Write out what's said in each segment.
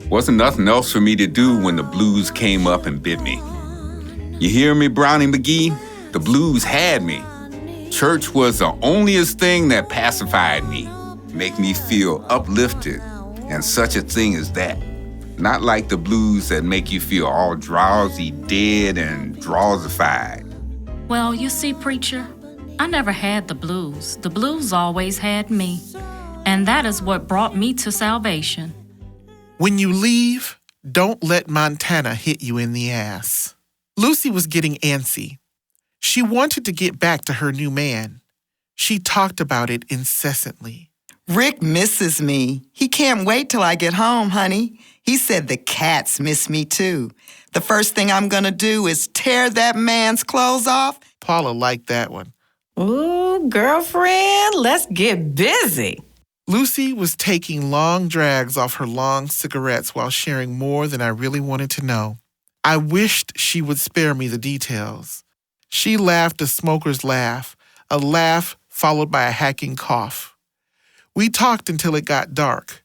Wasn't nothing else for me to do when the blues came up and bit me. You hear me, Brownie McGee? The blues had me. Church was the onlyest thing that pacified me, make me feel uplifted, and such a thing as that. Not like the blues that make you feel all drowsy, dead, and drawsified. Well, you see, preacher, I never had the blues. The blues always had me. And that is what brought me to salvation. When you leave, don't let Montana hit you in the ass. Lucy was getting antsy. She wanted to get back to her new man. She talked about it incessantly. Rick misses me. He can't wait till I get home, honey. He said the cats miss me too. The first thing I'm gonna do is tear that man's clothes off. Paula liked that one. Ooh, girlfriend, let's get busy. Lucy was taking long drags off her long cigarettes while sharing more than I really wanted to know. I wished she would spare me the details. She laughed a smoker's laugh, a laugh followed by a hacking cough. We talked until it got dark.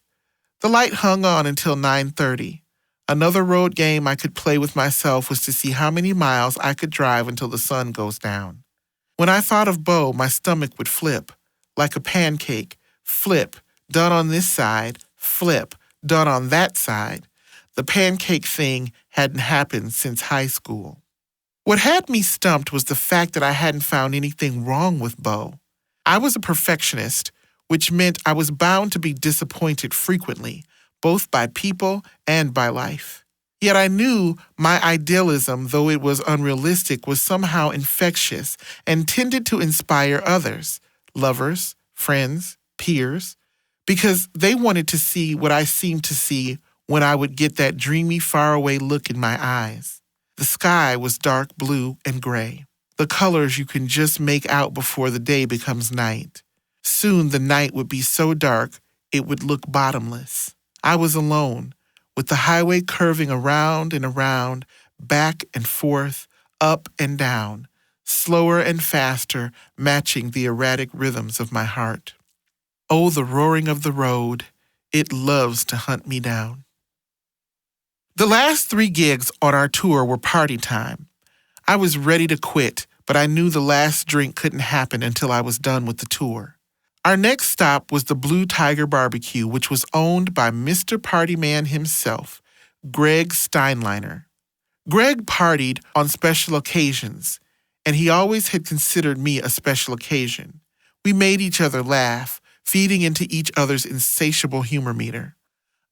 The light hung on until 9:30. Another road game I could play with myself was to see how many miles I could drive until the sun goes down. When I thought of Bo, my stomach would flip, like a pancake. Flip, done on this side, flip, done on that side. The pancake thing hadn't happened since high school. What had me stumped was the fact that I hadn't found anything wrong with Bo. I was a perfectionist, which meant I was bound to be disappointed frequently, both by people and by life. Yet I knew my idealism, though it was unrealistic, was somehow infectious and tended to inspire others, lovers, friends, peers, because they wanted to see what I seemed to see when I would get that dreamy, faraway look in my eyes. The sky was dark blue and gray, the colors you can just make out before the day becomes night. Soon the night would be so dark it would look bottomless. I was alone, with the highway curving around and around, back and forth, up and down, slower and faster, matching the erratic rhythms of my heart. Oh, the roaring of the road, it loves to hunt me down. The last 3 gigs on our tour were party time. I was ready to quit, but I knew the last drink couldn't happen until I was done with the tour. Our next stop was the Blue Tiger Barbecue, which was owned by Mr. Partyman himself, Gregg Steinleiner. Gregg partied on special occasions, and he always had considered me a special occasion. We made each other laugh, feeding into each other's insatiable humor meter.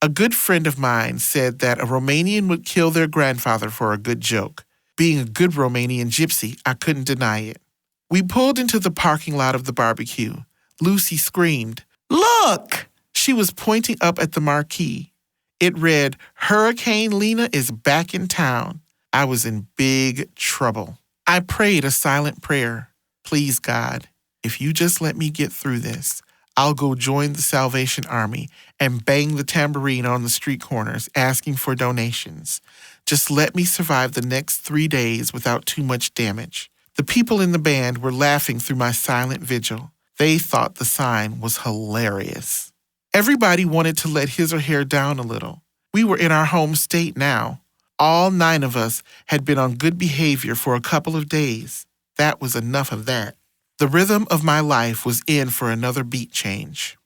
A good friend of mine said that a Romanian would kill their grandfather for a good joke. Being a good Romanian gypsy, I couldn't deny it. We pulled into the parking lot of the barbecue. Lucy screamed, "Look!" She was pointing up at the marquee. It read, "Hurricane Lena is back in town." I was in big trouble. I prayed a silent prayer. Please, God, if you just let me get through this, I'll go join the Salvation Army and bang the tambourine on the street corners asking for donations. Just let me survive the next 3 days without too much damage. The people in the band were laughing through my silent vigil. They thought the sign was hilarious. Everybody wanted to let his or her down a little. We were in our home state now. All 9 of us had been on good behavior for a couple of days. That was enough of that. The rhythm of my life was in for another beat change.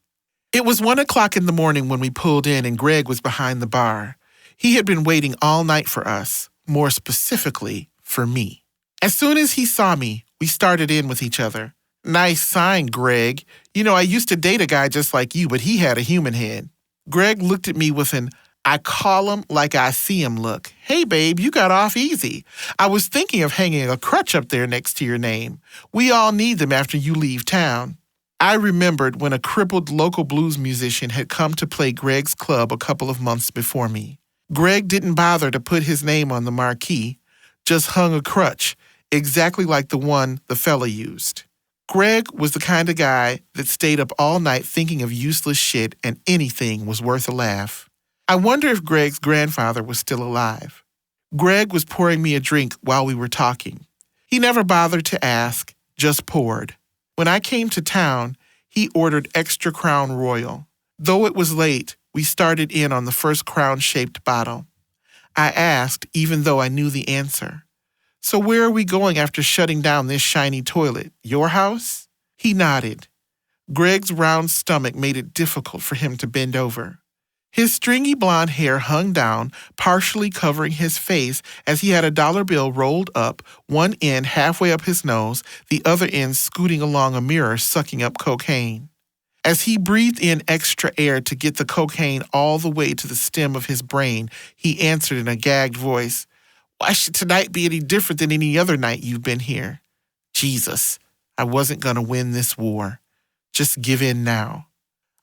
It was 1 o'clock in the morning when we pulled in and Gregg was behind the bar. He had been waiting all night for us, more specifically, for me. As soon as he saw me, we started in with each other. "Nice sign, Gregg. You know, I used to date a guy just like you, but he had a human head." Gregg looked at me with an "I call him like I see him" look. "Hey, babe, you got off easy. I was thinking of hanging a crutch up there next to your name. We all need them after you leave town." I remembered when a crippled local blues musician had come to play Gregg's club a couple of months before me. Gregg didn't bother to put his name on the marquee, just hung a crutch, exactly like the one the fella used. Gregg was the kind of guy that stayed up all night thinking of useless shit and anything was worth a laugh. I wonder if Gregg's grandfather was still alive. Gregg was pouring me a drink while we were talking. He never bothered to ask, just poured. When I came to town, he ordered extra Crown Royal. Though it was late, we started in on the first crown-shaped bottle. I asked, even though I knew the answer. So where are we going after shutting down this shiny toilet? Your house? He nodded. Gregg's round stomach made it difficult for him to bend over. His stringy blonde hair hung down, partially covering his face as he had a dollar bill rolled up, one end halfway up his nose, the other end scooting along a mirror sucking up cocaine. As he breathed in extra air to get the cocaine all the way to the stem of his brain, he answered in a gagged voice, "Why should tonight be any different than any other night you've been here? Jesus, I wasn't going to win this war. Just give in now."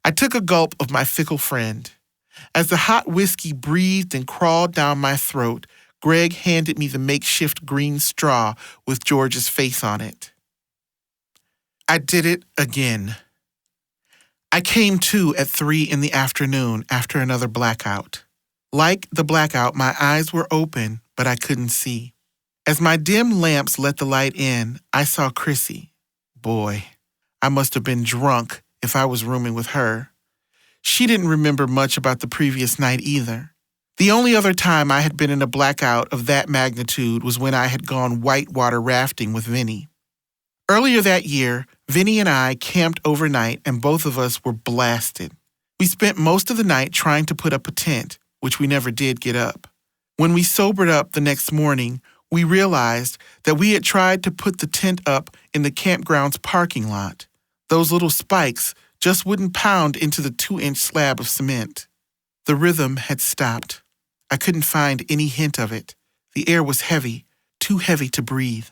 I took a gulp of my fickle friend. As the hot whiskey breathed and crawled down my throat, Gregg handed me the makeshift green straw with George's face on it. I did it again. I came to at 3 in the afternoon after another blackout. Like the blackout, my eyes were open, but I couldn't see. As my dim lamps let the light in, I saw Chrissy. Boy, I must have been drunk if I was rooming with her. She didn't remember much about the previous night either. The only other time I had been in a blackout of that magnitude was when I had gone whitewater rafting with Vinny. Earlier that year, Vinny and I camped overnight and both of us were blasted. We spent most of the night trying to put up a tent, which we never did get up. When we sobered up the next morning, we realized that we had tried to put the tent up in the campground's parking lot. Those little spikes just wouldn't pound into the 2-inch slab of cement. The rhythm had stopped. I couldn't find any hint of it. The air was heavy, too heavy to breathe.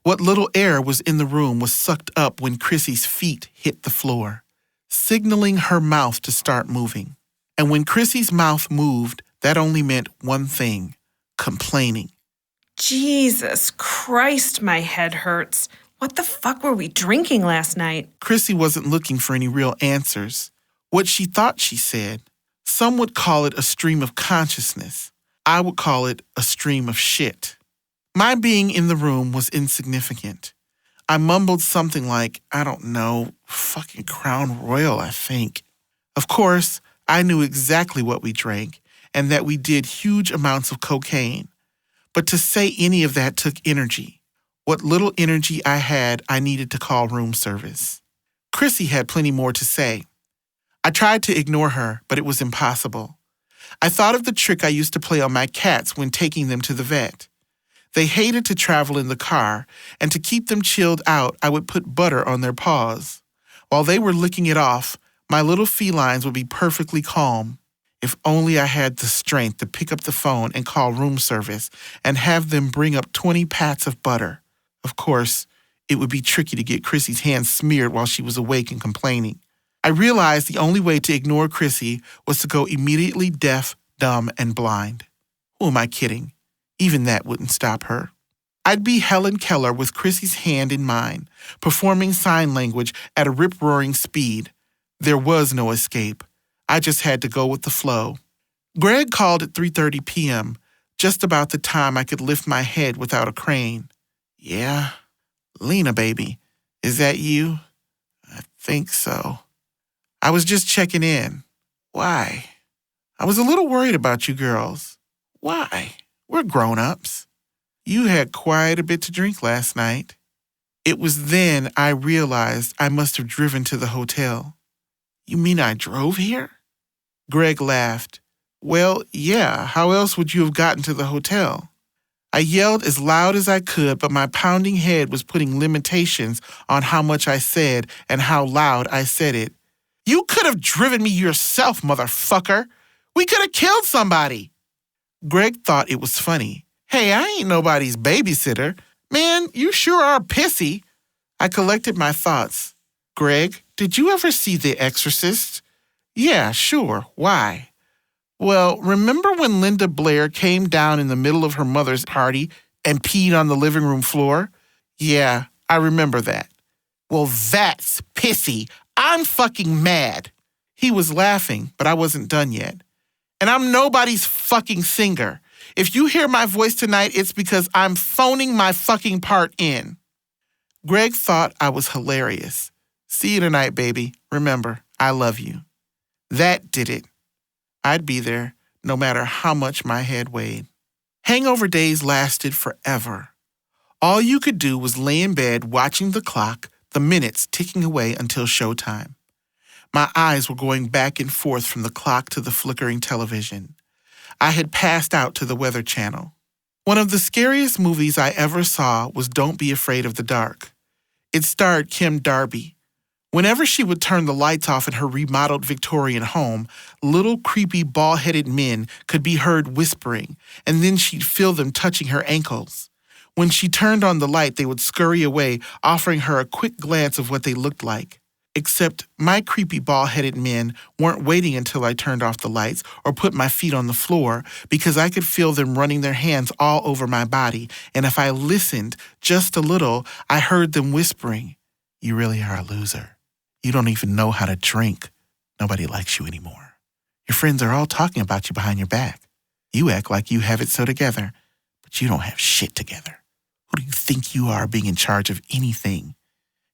What little air was in the room was sucked up when Chrissy's feet hit the floor, signaling her mouth to start moving. And when Chrissy's mouth moved, that only meant one thing: complaining. Jesus Christ, my head hurts. What the fuck were we drinking last night? Chrissy wasn't looking for any real answers. What she thought she said. Some would call it a stream of consciousness. I would call it a stream of shit. My being in the room was insignificant. I mumbled something like, I don't know, fucking Crown Royal, I think. Of course, I knew exactly what we drank and that we did huge amounts of cocaine. But to say any of that took energy. What little energy I had, I needed to call room service. Chrissy had plenty more to say. I tried to ignore her, but it was impossible. I thought of the trick I used to play on my cats when taking them to the vet. They hated to travel in the car, and to keep them chilled out, I would put butter on their paws. While they were licking it off, my little felines would be perfectly calm. If only I had the strength to pick up the phone and call room service and have them bring up 20 pats of butter. Of course, it would be tricky to get Chrissy's hands smeared while she was awake and complaining. I realized the only way to ignore Chrissy was to go immediately deaf, dumb, and blind. Who am I kidding? Even that wouldn't stop her. I'd be Helen Keller with Chrissy's hand in mine, performing sign language at a rip-roaring speed. There was no escape. I just had to go with the flow. Gregg called at 3:30 p.m., just about the time I could lift my head without a crane. Yeah? Lena, baby, is that you? I think so. I was just checking in. Why? I was a little worried about you girls. Why? We're grown-ups. You had quite a bit to drink last night. It was then I realized I must have driven to the hotel. You mean I drove here? Gregg laughed. Well, yeah, how else would you have gotten to the hotel? I yelled as loud as I could, but my pounding head was putting limitations on how much I said and how loud I said it. You could have driven me yourself, motherfucker. We could have killed somebody. Gregg thought it was funny. Hey, I ain't nobody's babysitter. Man, you sure are pissy. I collected my thoughts. Gregg, did you ever see The Exorcist? Yeah, sure. Why? Well, remember when Linda Blair came down in the middle of her mother's party and peed on the living room floor? Yeah, I remember that. Well, that's pissy. I'm fucking mad. He was laughing, but I wasn't done yet. And I'm nobody's fucking singer. If you hear my voice tonight, it's because I'm phoning my fucking part in. Gregg thought I was hilarious. See you tonight, baby. Remember, I love you. That did it. I'd be there no matter how much my head weighed. Hangover days lasted forever. All you could do was lay in bed watching the clock, the minutes ticking away until showtime. My eyes were going back and forth from the clock to the flickering television. I had passed out to the Weather Channel. One of the scariest movies I ever saw was Don't Be Afraid of the Dark. It starred Kim Darby. Whenever she would turn the lights off in her remodeled Victorian home, little creepy bald-headed men could be heard whispering, and then she'd feel them touching her ankles. When she turned on the light, they would scurry away, offering her a quick glance of what they looked like. Except my creepy bald-headed men weren't waiting until I turned off the lights or put my feet on the floor, because I could feel them running their hands all over my body, and if I listened just a little, I heard them whispering, "You really are a loser. You don't even know how to drink. Nobody likes you anymore. Your friends are all talking about you behind your back. You act like you have it so together, but you don't have shit together. Who do you think you are being in charge of anything?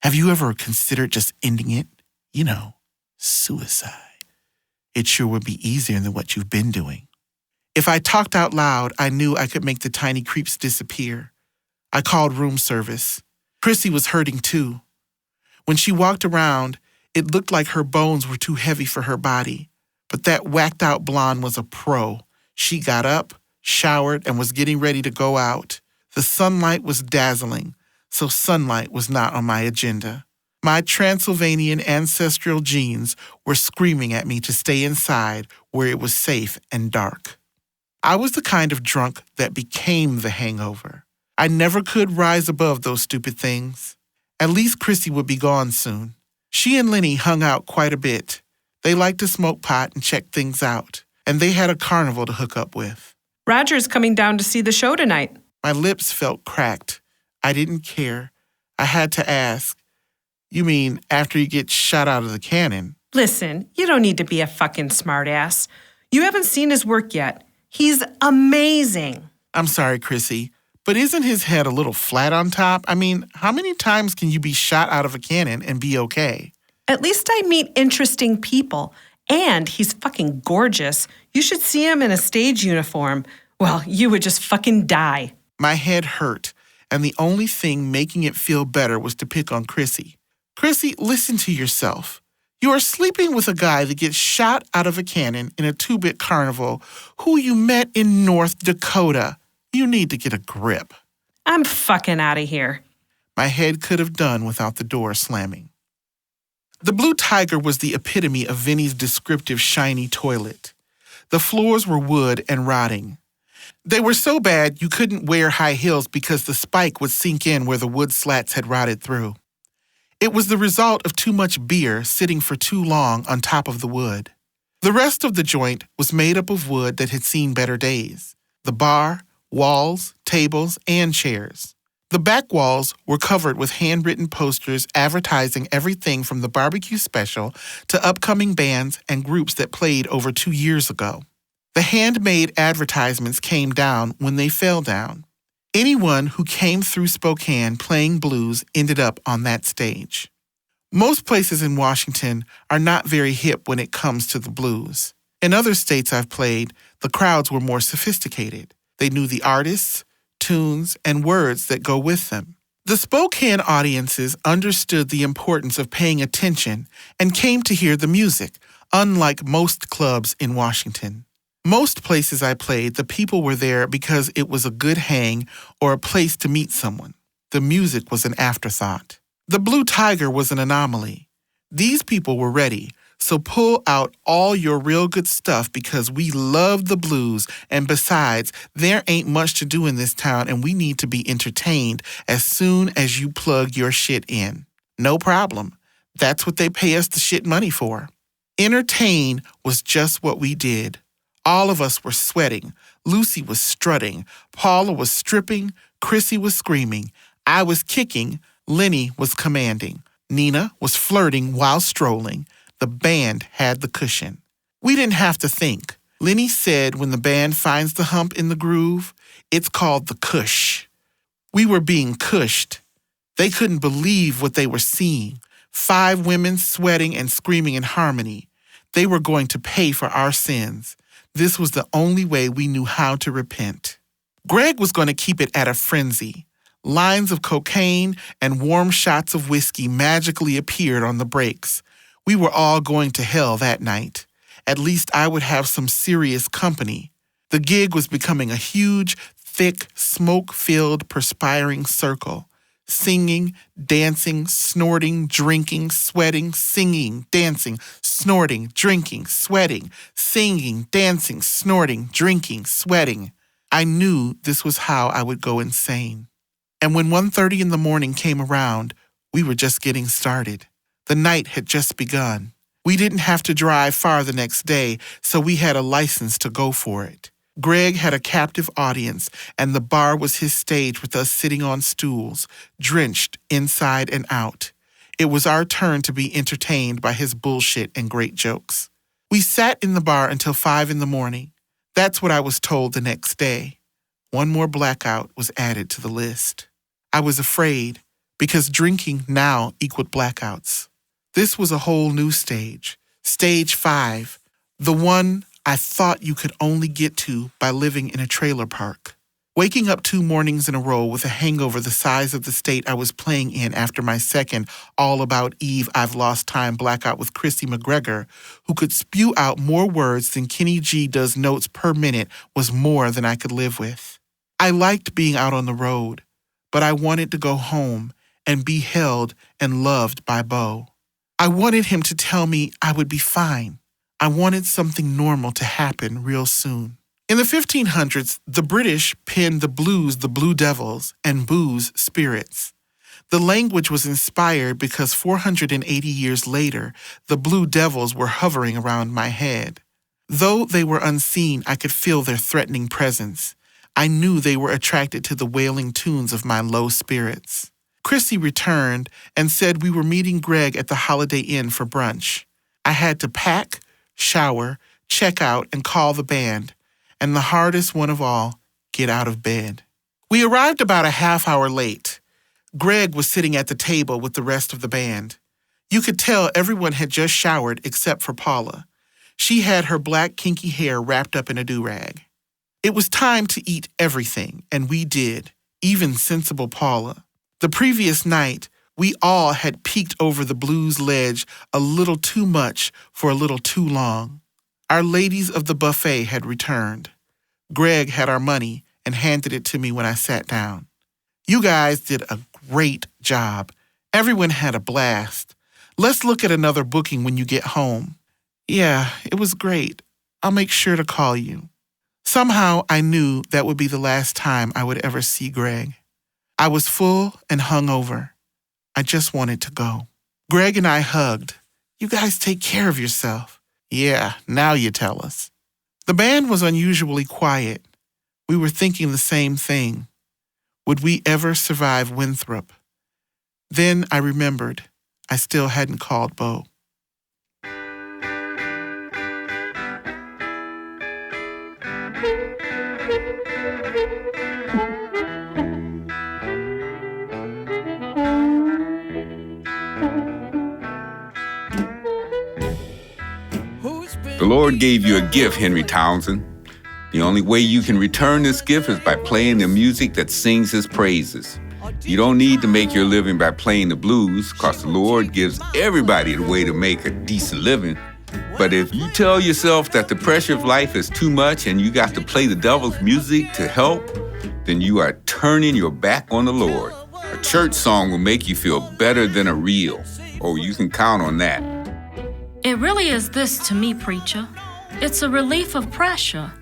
Have you ever considered just ending it? You know, suicide. It sure would be easier than what you've been doing." If I talked out loud, I knew I could make the tiny creeps disappear. I called room service. Chrissy was hurting too. When she walked around, it looked like her bones were too heavy for her body. But that whacked-out blonde was a pro. She got up, showered, and was getting ready to go out. The sunlight was dazzling, so sunlight was not on my agenda. My Transylvanian ancestral genes were screaming at me to stay inside where it was safe and dark. I was the kind of drunk that became the hangover. I never could rise above those stupid things. At least Chrissy would be gone soon. She and Lenny hung out quite a bit. They liked to smoke pot and check things out, and they had a carnival to hook up with. Roger's coming down to see the show tonight. My lips felt cracked. I didn't care. I had to ask, "You mean after you get shot out of the cannon?" Listen, you don't need to be a fucking smartass. You haven't seen his work yet. He's amazing. I'm sorry, Chrissy, but isn't his head a little flat on top? I mean, how many times can you be shot out of a cannon and be okay? At least I meet interesting people. And he's fucking gorgeous. You should see him in a stage uniform. Well, you would just fucking die. My head hurt, and the only thing making it feel better was to pick on Chrissy. Chrissy, listen to yourself. You are sleeping with a guy that gets shot out of a cannon in a two-bit carnival who you met in North Dakota. You need to get a grip. I'm fucking out of here. My head could have done without the door slamming. The Blue Tiger was the epitome of Vinny's descriptive shiny toilet. The floors were wood and rotting. They were so bad you couldn't wear high heels because the spike would sink in where the wood slats had rotted through. It was the result of too much beer sitting for too long on top of the wood. The rest of the joint was made up of wood that had seen better days. The bar, walls, tables, and chairs. The back walls were covered with handwritten posters advertising everything from the barbecue special to upcoming bands and groups that played over 2 years ago. The handmade advertisements came down when they fell down. Anyone who came through Spokane playing blues ended up on that stage. Most places in Washington are not very hip when it comes to the blues. In other states I've played, the crowds were more sophisticated. They knew the artists, tunes, and words that go with them. The Spokane audiences understood the importance of paying attention and came to hear the music, unlike most clubs in Washington. Most places I played, the people were there because it was a good hang or a place to meet someone. The music was an afterthought. The Blue Tiger was an anomaly. These people were ready, so pull out all your real good stuff because we love the blues, and besides, there ain't much to do in this town and we need to be entertained as soon as you plug your shit in. No problem. That's what they pay us the shit money for. Entertain was just what we did. All of us were sweating. Lucy was strutting. Paula was stripping. Chrissy was screaming. I was kicking. Lenny was commanding. Nena was flirting while strolling. The band had the cushion. We didn't have to think. Lenny said when the band finds the hump in the groove, it's called the cush. We were being cushed. They couldn't believe what they were seeing. 5 women sweating and screaming in harmony. They were going to pay for our sins. This was the only way we knew how to repent. Gregg was going to keep it at a frenzy. Lines of cocaine and warm shots of whiskey magically appeared on the breaks. We were all going to hell that night. At least I would have some serious company. The gig was becoming a huge, thick, smoke-filled, perspiring circle. Singing, dancing, snorting, drinking, sweating, singing, dancing, snorting, drinking, sweating, singing, dancing, snorting, drinking, sweating. I knew this was how I would go insane. And when 1:30 in the morning came around, we were just getting started. The night had just begun. We didn't have to drive far the next day, so we had a license to go for it. Gregg had a captive audience, and the bar was his stage with us sitting on stools, drenched inside and out. It was our turn to be entertained by his bullshit and great jokes. We sat in the bar until 5 in the morning. That's what I was told the next day. One more blackout was added to the list. I was afraid, because drinking now equaled blackouts. This was a whole new stage, stage 5, the one I thought you could only get to by living in a trailer park. Waking up 2 mornings in a row with a hangover the size of the state I was playing in after my second All About Eve I've Lost Time blackout with Chrissy McGregor, who could spew out more words than Kenny G does notes per minute, was more than I could live with. I liked being out on the road, but I wanted to go home and be held and loved by Bo. I wanted him to tell me I would be fine. I wanted something normal to happen real soon. In the 1500s, the British penned the blues the Blue Devils and booze spirits. The language was inspired because 480 years later, the Blue Devils were hovering around my head. Though they were unseen, I could feel their threatening presence. I knew they were attracted to the wailing tunes of my low spirits. Chrissy returned and said we were meeting Gregg at the Holiday Inn for brunch. I had to pack, shower, check out, and call the band. And the hardest one of all, get out of bed. We arrived about a half hour late. Gregg was sitting at the table with the rest of the band. You could tell everyone had just showered except for Paula. She had her black kinky hair wrapped up in a do-rag. It was time to eat everything, and we did, even sensible Paula. The previous night, we all had peeked over the blues ledge a little too much for a little too long. Our ladies of the buffet had returned. Gregg had our money and handed it to me when I sat down. You guys did a great job. Everyone had a blast. Let's look at another booking when you get home. Yeah, it was great. I'll make sure to call you. Somehow I knew that would be the last time I would ever see Gregg. I was full and hungover. I just wanted to go. Gregg and I hugged. You guys take care of yourself. Yeah, now you tell us. The band was unusually quiet. We were thinking the same thing. Would we ever survive Winthrop? Then I remembered I still hadn't called Bo. The Lord gave you a gift, Henry Townsend. The only way you can return this gift is by playing the music that sings his praises. You don't need to make your living by playing the blues, because the Lord gives everybody the way to make a decent living. But if you tell yourself that the pressure of life is too much and you got to play the devil's music to help, then you are turning your back on the Lord. A church song will make you feel better than a reel. Oh, you can count on that. It really is this to me, preacher. It's a relief of pressure.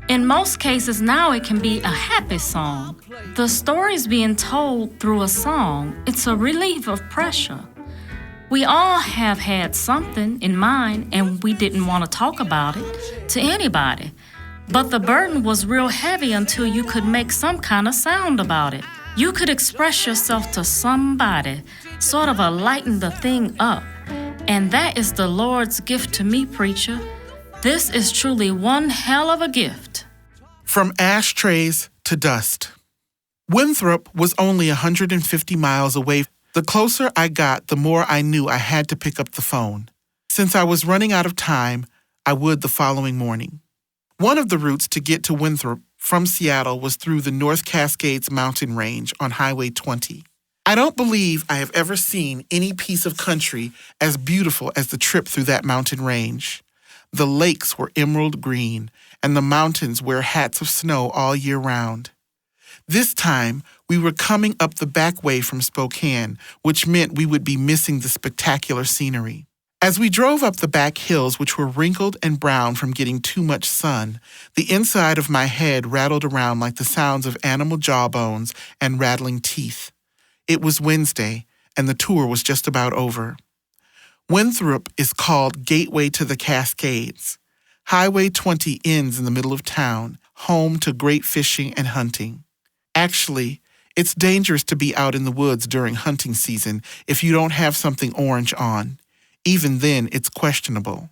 In most cases now it can be a happy song. The story's being told through a song. It's a relief of pressure. We all have had something in mind and we didn't want to talk about it to anybody. But the burden was real heavy until you could make some kind of sound about it. You could express yourself to somebody, sort of a lighten the thing up. And that is the Lord's gift to me, preacher. This is truly one hell of a gift. From ashtrays to dust. Winthrop was only 150 miles away. The closer I got, the more I knew I had to pick up the phone. Since I was running out of time, I would the following morning. One of the routes to get to Winthrop from Seattle was through the North Cascades mountain range on Highway 20. I don't believe I have ever seen any piece of country as beautiful as the trip through that mountain range. The lakes were emerald green, and the mountains wear hats of snow all year round. This time, we were coming up the back way from Spokane, which meant we would be missing the spectacular scenery. As we drove up the back hills, which were wrinkled and brown from getting too much sun, the inside of my head rattled around like the sounds of animal jawbones and rattling teeth. It was Wednesday, and the tour was just about over. Winthrop is called Gateway to the Cascades. Highway 20 ends in the middle of town, home to great fishing and hunting. Actually, it's dangerous to be out in the woods during hunting season if you don't have something orange on. Even then, it's questionable.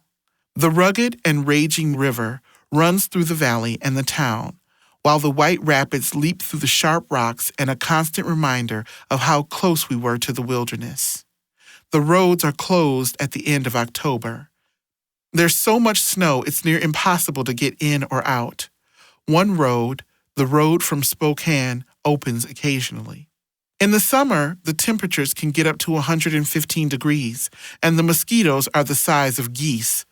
The rugged and raging river runs through the valley and the town, while the white rapids leap through the sharp rocks and a constant reminder of how close we were to the wilderness. The roads are closed at the end of October. There's so much snow it's near impossible to get in or out. One road, the road from Spokane, opens occasionally. In the summer, the temperatures can get up to 115 degrees, and the mosquitoes are the size of geese.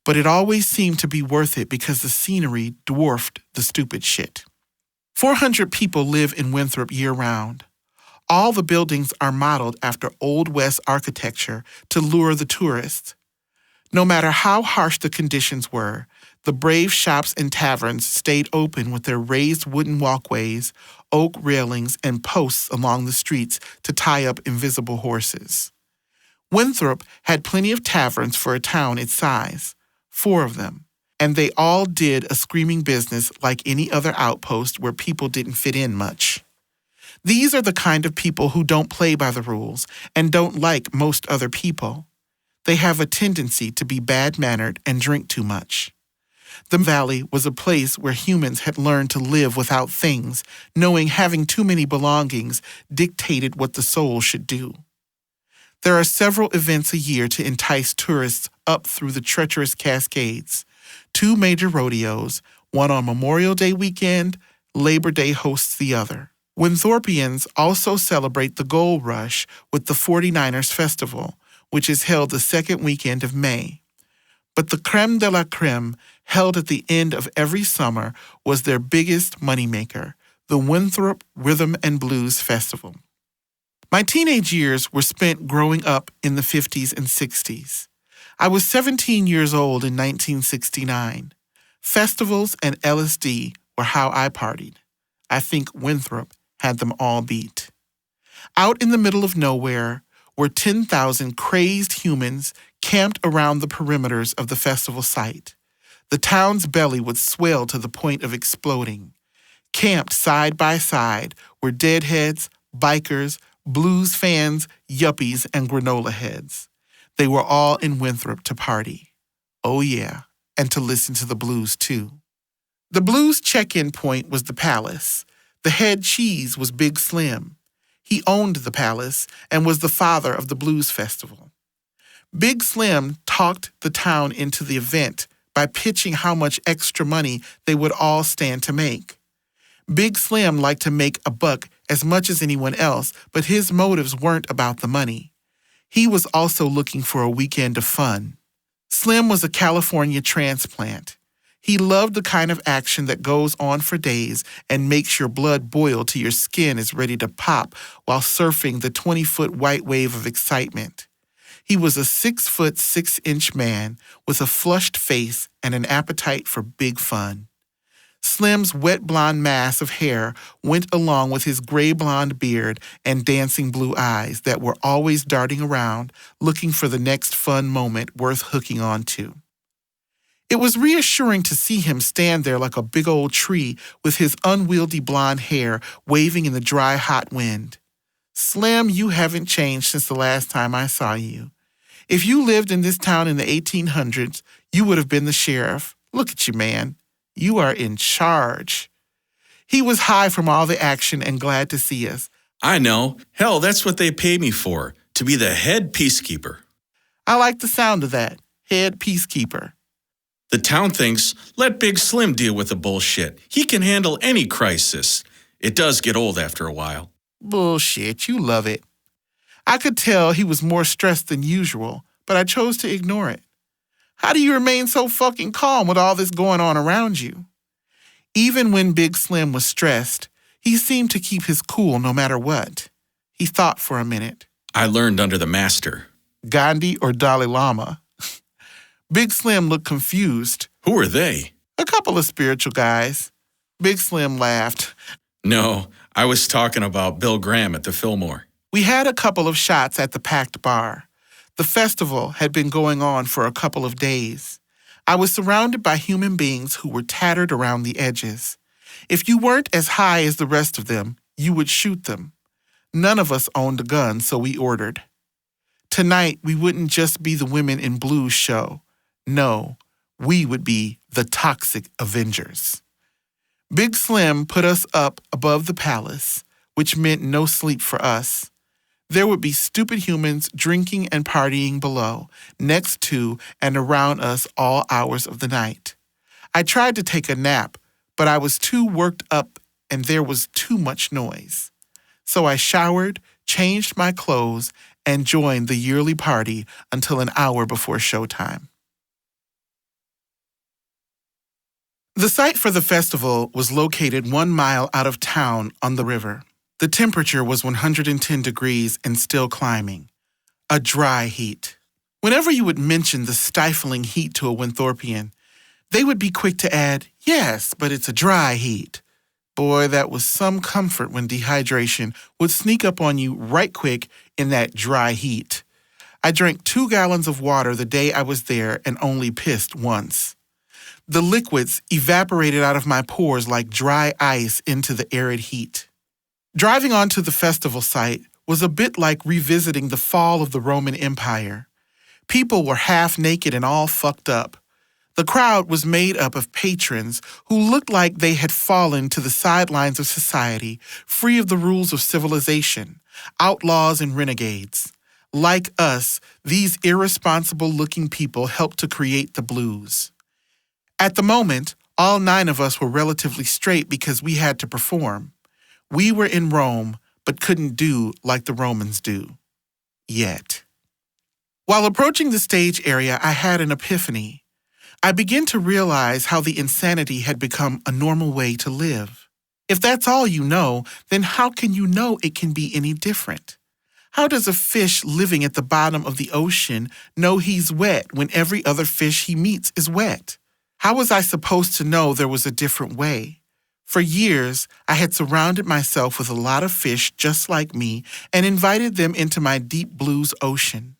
But it always seemed to be worth it because the scenery dwarfed the stupid shit. 400 people live in Winthrop year-round. All the buildings are modeled after Old West architecture to lure the tourists. No matter how harsh the conditions were, the brave shops and taverns stayed open with their raised wooden walkways, oak railings, and posts along the streets to tie up invisible horses. Winthrop had plenty of taverns for a town its size, 4 of them, and they all did a screaming business like any other outpost where people didn't fit in much. These are the kind of people who don't play by the rules and don't like most other people. They have a tendency to be bad-mannered and drink too much. The valley was a place where humans had learned to live without things, knowing having too many belongings dictated what the soul should do. There are several events a year to entice tourists up through the treacherous Cascades. 2 major rodeos, one on Memorial Day weekend, Labor Day hosts the other. Winthropians also celebrate the Gold Rush with the 49ers Festival, which is held the second weekend of May. But the creme de la creme, held at the end of every summer, was their biggest moneymaker, the Winthrop Rhythm and Blues Festival. My teenage years were spent growing up in the 50s and 60s. I was 17 years old in 1969. Festivals and LSD were how I partied. I think Winthrop had them all beat. Out in the middle of nowhere were 10,000 crazed humans camped around the perimeters of the festival site. The town's belly would swell to the point of exploding. Camped side by side were deadheads, bikers, blues fans, yuppies, and granola heads. They were all in Winthrop to party. Oh yeah, and to listen to the blues too. The blues check-in point was the Palace. The head cheese was Big Slim. He owned the Palace and was the father of the Blues Festival. Big Slim talked the town into the event by pitching how much extra money they would all stand to make. Big Slim liked to make a buck as much as anyone else, but his motives weren't about the money. He was also looking for a weekend of fun. Slim was a California transplant. He loved the kind of action that goes on for days and makes your blood boil till your skin is ready to pop while surfing the 20-foot white wave of excitement. He was a 6-foot 6-inch man with a flushed face and an appetite for big fun. Slim's wet blonde mass of hair went along with his gray blonde beard and dancing blue eyes that were always darting around, looking for the next fun moment worth hooking on to. It was reassuring to see him stand there like a big old tree with his unwieldy blonde hair waving in the dry, hot wind. Slim, you haven't changed since the last time I saw you. If you lived in this town in the 1800s, you would have been the sheriff. Look at you, man. You are in charge. He was high from all the action and glad to see us. I know. Hell, that's what they pay me for, to be the head peacekeeper. I like the sound of that, head peacekeeper. The town thinks, let Big Slim deal with the bullshit. He can handle any crisis. It does get old after a while. Bullshit, you love it. I could tell he was more stressed than usual, but I chose to ignore it. How do you remain so fucking calm with all this going on around you? Even when Big Slim was stressed, he seemed to keep his cool no matter what. He thought for a minute. I learned under the master. Gandhi or Dalai Lama? Big Slim looked confused. Who are they? A couple of spiritual guys. Big Slim laughed. No, I was talking about Bill Graham at the Fillmore. We had a couple of shots at the packed bar. The festival had been going on for a couple of days. I was surrounded by human beings who were tattered around the edges. If you weren't as high as the rest of them, you would shoot them. None of us owned a gun, so we ordered. Tonight, we wouldn't just be the Women in Blue show. No, we would be the Toxic Avengers. Big Slim put us up above the palace, which meant no sleep for us. There would be stupid humans drinking and partying below, next to and around us all hours of the night. I tried to take a nap, but I was too worked up and there was too much noise. So I showered, changed my clothes, and joined the yearly party until an hour before showtime. The site for the festival was located 1 mile out of town on the river. The temperature was 110 degrees and still climbing. A dry heat. Whenever you would mention the stifling heat to a Winthorpian, they would be quick to add, yes, but it's a dry heat. Boy, that was some comfort when dehydration would sneak up on you right quick in that dry heat. I drank 2 gallons of water the day I was there and only pissed once. The liquids evaporated out of my pores like dry ice into the arid heat. Driving onto the festival site was a bit like revisiting the fall of the Roman Empire. People were half naked and all fucked up. The crowd was made up of patrons who looked like they had fallen to the sidelines of society, free of the rules of civilization, outlaws and renegades. Like us, these irresponsible-looking people helped to create the blues. At the moment, all 9 of us were relatively straight because we had to perform. We were in Rome, but couldn't do like the Romans do. Yet. While approaching the stage area, I had an epiphany. I began to realize how the insanity had become a normal way to live. If that's all you know, then how can you know it can be any different? How does a fish living at the bottom of the ocean know he's wet when every other fish he meets is wet? How was I supposed to know there was a different way? For years, I had surrounded myself with a lot of fish just like me and invited them into my deep blues ocean.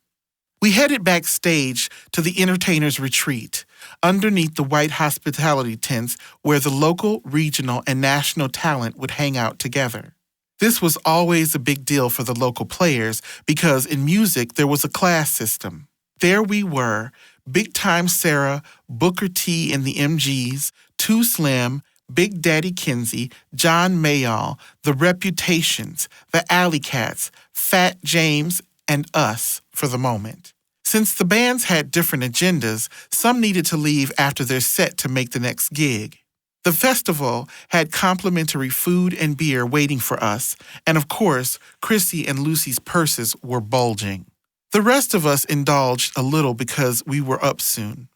We headed backstage to the entertainers' retreat, underneath the white hospitality tents where the local, regional, and national talent would hang out together. This was always a big deal for the local players because in music there was a class system. There we were, Big Time Sarah, Booker T and the MGs, Too Slim, Big Daddy Kinsey, John Mayall, The Reputations, The Alley Cats, Fat James, and us for the moment. Since the bands had different agendas, some needed to leave after their set to make the next gig. The festival had complimentary food and beer waiting for us, and of course, Chrissy and Lucy's purses were bulging. The rest of us indulged a little because we were up soon.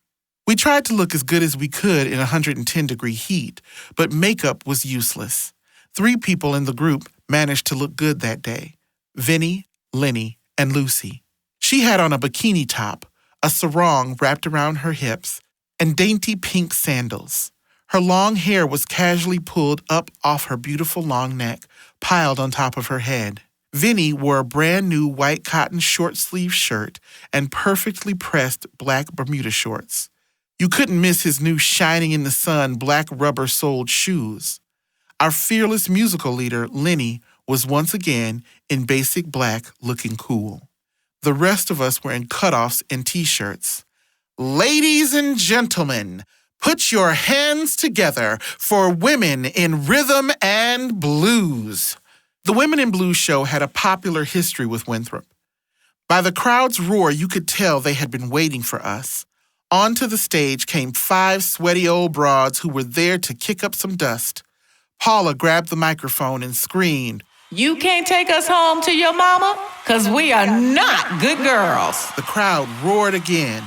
We tried to look as good as we could in 110-degree heat, but makeup was useless. 3 people in the group managed to look good that day: Vinny, Lenny, and Lucy. She had on a bikini top, a sarong wrapped around her hips, and dainty pink sandals. Her long hair was casually pulled up off her beautiful long neck, piled on top of her head. Vinny wore a brand new white cotton short-sleeved shirt and perfectly pressed black Bermuda shorts. You couldn't miss his new shining-in-the-sun black rubber-soled shoes. Our fearless musical leader, Lenny, was once again in basic black looking cool. The rest of us were in cutoffs and T-shirts. Ladies and gentlemen, Put your hands together for Women in Rhythm and Blues. The Women in Blues show had a popular history with Winthrop. By the crowd's roar, you could tell they had been waiting for us. Onto the stage came 5 sweaty old broads who were there to kick up some dust. Paula grabbed the microphone and screamed, You can't take us home to your mama? Because we are not good girls. The crowd roared again.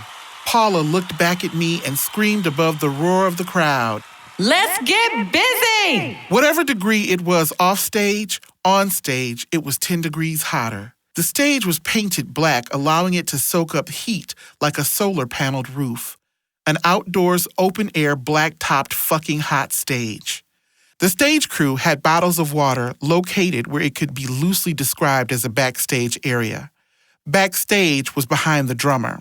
Paula looked back at me and screamed above the roar of the crowd, Let's get busy! Whatever degree it was off stage, on stage, it was 10 degrees hotter. The stage was painted black, allowing it to soak up heat like a solar-paneled roof. An outdoors, open-air, black-topped fucking hot stage. The stage crew had bottles of water located where it could be loosely described as a backstage area. Backstage was behind the drummer.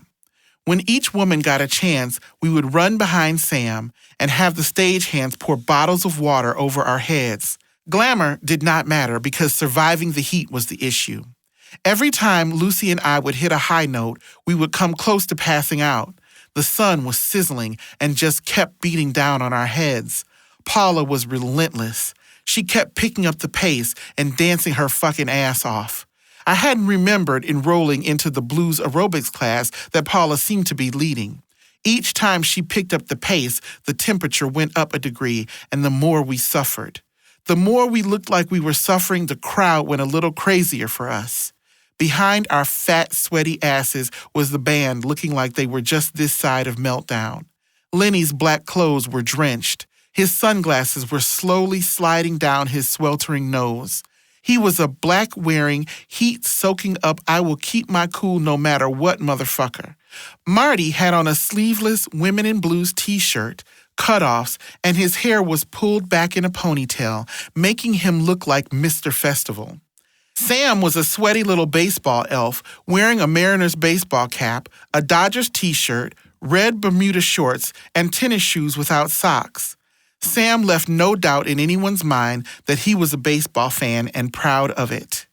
When each woman got a chance, we would run behind Sam and have the stagehands pour bottles of water over our heads. Glamour did not matter because surviving the heat was the issue. Every time Lucy and I would hit a high note, we would come close to passing out. The sun was sizzling and just kept beating down on our heads. Paula was relentless. She kept picking up the pace and dancing her fucking ass off. I hadn't remembered enrolling into the blues aerobics class that Paula seemed to be leading. Each time she picked up the pace, the temperature went up a degree, and the more we suffered. The more we looked like we were suffering, the crowd went a little crazier for us. Behind our fat, sweaty asses was the band looking like they were just this side of meltdown. Lenny's black clothes were drenched. His sunglasses were slowly sliding down his sweltering nose. He was a black-wearing, heat-soaking up, I will keep my cool no matter what motherfucker. Marty had on a sleeveless Women in Blues t-shirt, cutoffs, and his hair was pulled back in a ponytail, making him look like Mr. Festival. Sam was a sweaty little baseball elf wearing a Mariners baseball cap, a Dodgers t-shirt, red Bermuda shorts, and tennis shoes without socks. Sam left no doubt in anyone's mind that he was a baseball fan and proud of it.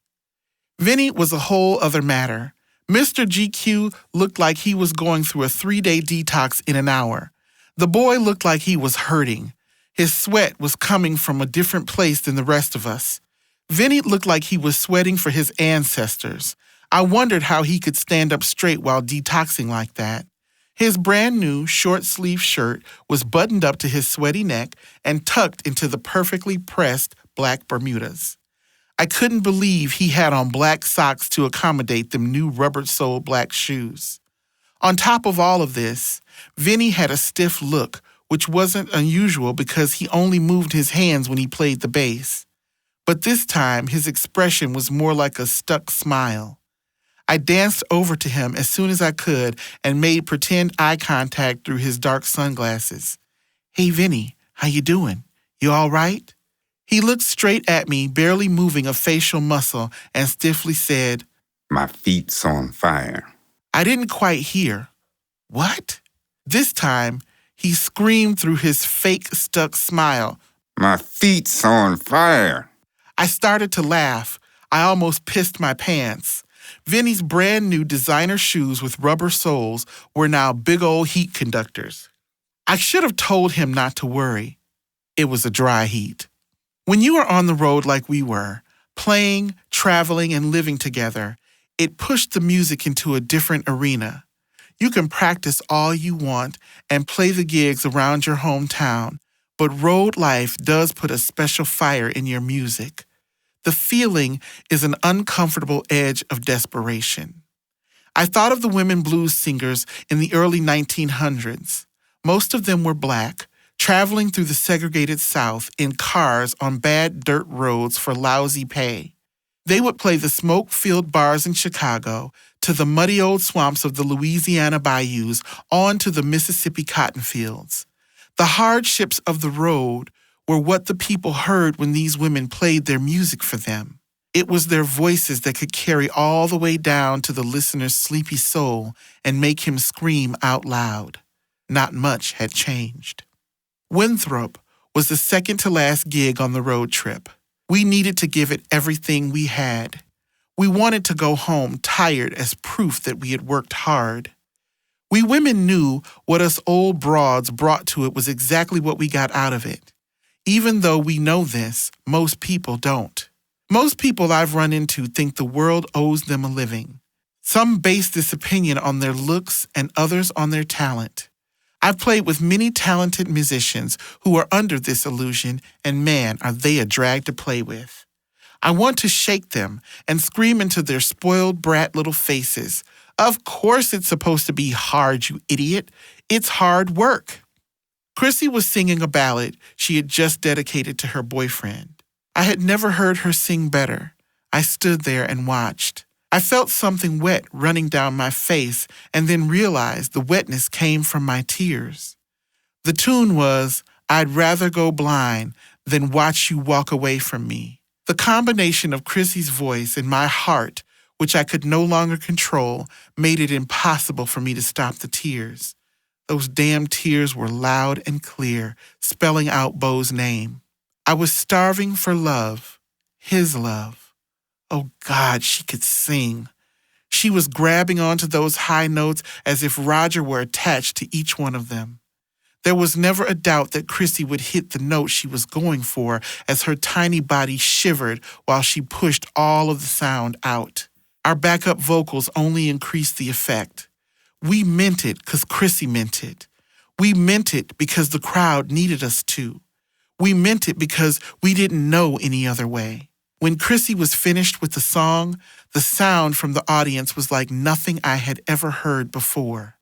Vinny was a whole other matter. Mr. GQ looked like he was going through a 3-day detox in an hour. The boy looked like he was hurting. His sweat was coming from a different place than the rest of us. Vinny looked like he was sweating for his ancestors. I wondered how he could stand up straight while detoxing like that. His brand new short-sleeved shirt was buttoned up to his sweaty neck and tucked into the perfectly pressed black Bermudas. I couldn't believe he had on black socks to accommodate them new rubber-soled black shoes. On top of all of this, Vinny had a stiff look, which wasn't unusual because he only moved his hands when he played the bass. But this time, his expression was more like a stuck smile. I danced over to him as soon as I could and made pretend eye contact through his dark sunglasses. Hey, Vinny, how you doing? You all right? He looked straight at me, barely moving a facial muscle, and stiffly said, My feet's on fire. I didn't quite hear. What? This time, he screamed through his fake stuck smile. My feet's on fire. I started to laugh. I almost pissed my pants. Vinny's brand new designer shoes with rubber soles were now big old heat conductors. I should have told him not to worry. It was a dry heat. When you are on the road like we were, playing, traveling, and living together, it pushed the music into a different arena. You can practice all you want and play the gigs around your hometown, but road life does put a special fire in your music. The feeling is an uncomfortable edge of desperation. I thought of the women blues singers in the early 1900s. Most of them were black, traveling through the segregated South in cars on bad dirt roads for lousy pay. They would play the smoke-filled bars in Chicago, to the muddy old swamps of the Louisiana bayous, on to the Mississippi cotton fields. The hardships of the road were what the people heard when these women played their music for them. It was their voices that could carry all the way down to the listener's sleepy soul and make him scream out loud. Not much had changed. Winthrop was the second to last gig on the road trip. We needed to give it everything we had. We wanted to go home tired as proof that we had worked hard. We women knew what us old broads brought to it was exactly what we got out of it. Even though we know this, most people don't. Most people I've run into think the world owes them a living. Some base this opinion on their looks and others on their talent. I've played with many talented musicians who are under this illusion, and man, are they a drag to play with. I want to shake them and scream into their spoiled brat little faces. Of course it's supposed to be hard, you idiot. It's hard work. Chrissy was singing a ballad she had just dedicated to her boyfriend. I had never heard her sing better. I stood there and watched. I felt something wet running down my face and then realized the wetness came from my tears. The tune was, I'd rather go blind than watch you walk away from me. The combination of Chrissy's voice and my heart, which I could no longer control, made it impossible for me to stop the tears. Those damn tears were loud and clear, spelling out Beau's name. I was starving for love, his love. Oh God, she could sing. She was grabbing onto those high notes as if Roger were attached to each one of them. There was never a doubt that Chrissy would hit the note she was going for as her tiny body shivered while she pushed all of the sound out. Our backup vocals only increased the effect. We meant it because Chrissy meant it. We meant it because the crowd needed us to. We meant it because we didn't know any other way. When Chrissy was finished with the song, the sound from the audience was like nothing I had ever heard before.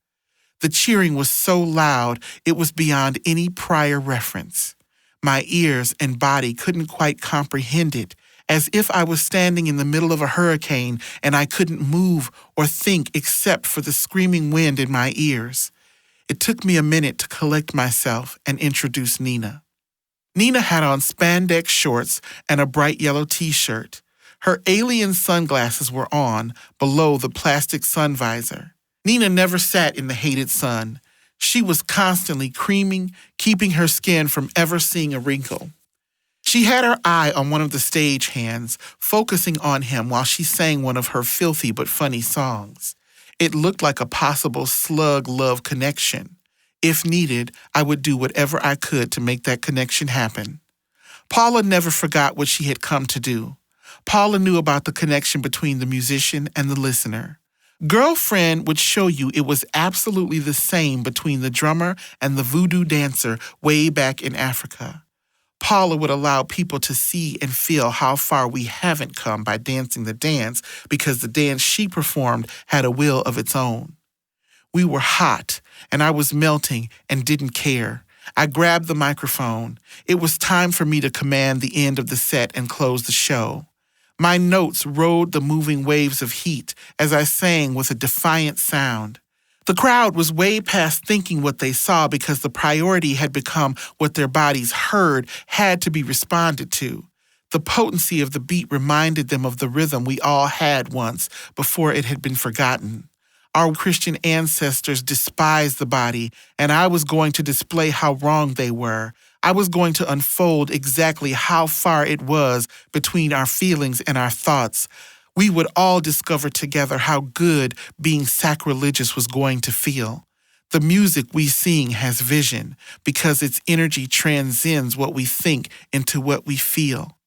The cheering was so loud it was beyond any prior reference. My ears and body couldn't quite comprehend it, as if I was standing in the middle of a hurricane and I couldn't move or think except for the screaming wind in my ears. It took me a minute to collect myself and introduce Nena. Nena had on spandex shorts and a bright yellow t-shirt. Her alien sunglasses were on below the plastic sun visor. Nena never sat in the hated sun. She was constantly creaming, keeping her skin from ever seeing a wrinkle. She had her eye on one of the stage hands, focusing on him while she sang one of her filthy but funny songs. It looked like a possible slug-love connection. If needed, I would do whatever I could to make that connection happen. Paula never forgot what she had come to do. Paula knew about the connection between the musician and the listener. Girlfriend would show you it was absolutely the same between the drummer and the voodoo dancer way back in Africa. Paula would allow people to see and feel how far we haven't come by dancing the dance because the dance she performed had a will of its own. We were hot, and I was melting and didn't care. I grabbed the microphone. It was time for me to command the end of the set and close the show. My notes rode the moving waves of heat as I sang with a defiant sound. The crowd was way past thinking what they saw because the priority had become what their bodies heard had to be responded to. The potency of the beat reminded them of the rhythm we all had once before it had been forgotten. Our Christian ancestors despised the body, and I was going to display how wrong they were. I was going to unfold exactly how far it was between our feelings and our thoughts. We would all discover together how good being sacrilegious was going to feel. The music we sing has vision because its energy transcends what we think into what we feel.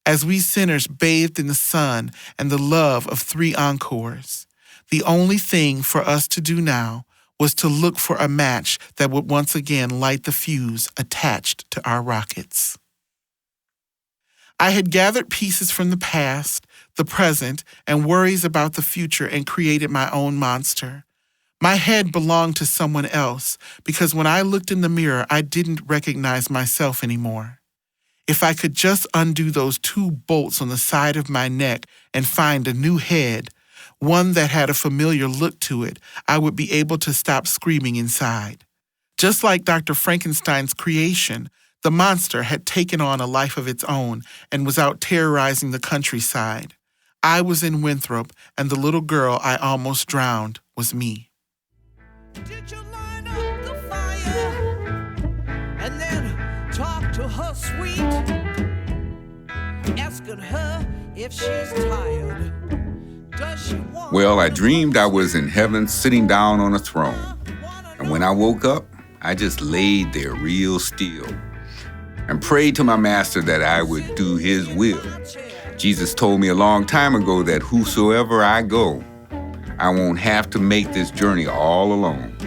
As we sinners bathed in the sun and the love of 3 encores, the only thing for us to do now was to look for a match that would once again light the fuse attached to our rockets. I had gathered pieces from the past, the present, and worries about the future and created my own monster. My head belonged to someone else because when I looked in the mirror, I didn't recognize myself anymore. If I could just undo those 2 bolts on the side of my neck and find a new head, one that had a familiar look to it, I would be able to stop screaming inside. Just like Dr. Frankenstein's creation, the monster had taken on a life of its own and was out terrorizing the countryside. I was in Winthrop, and the little girl I almost drowned was me. Did you line up the fire and then talk to her sweet, asking her if she's tired? Well, I dreamed I was in heaven sitting down on a throne. when I woke up, I just laid there real still and prayed to my master that I would do his will. Jesus told me a long time ago that whosoever I go, I won't have to make this journey all alone.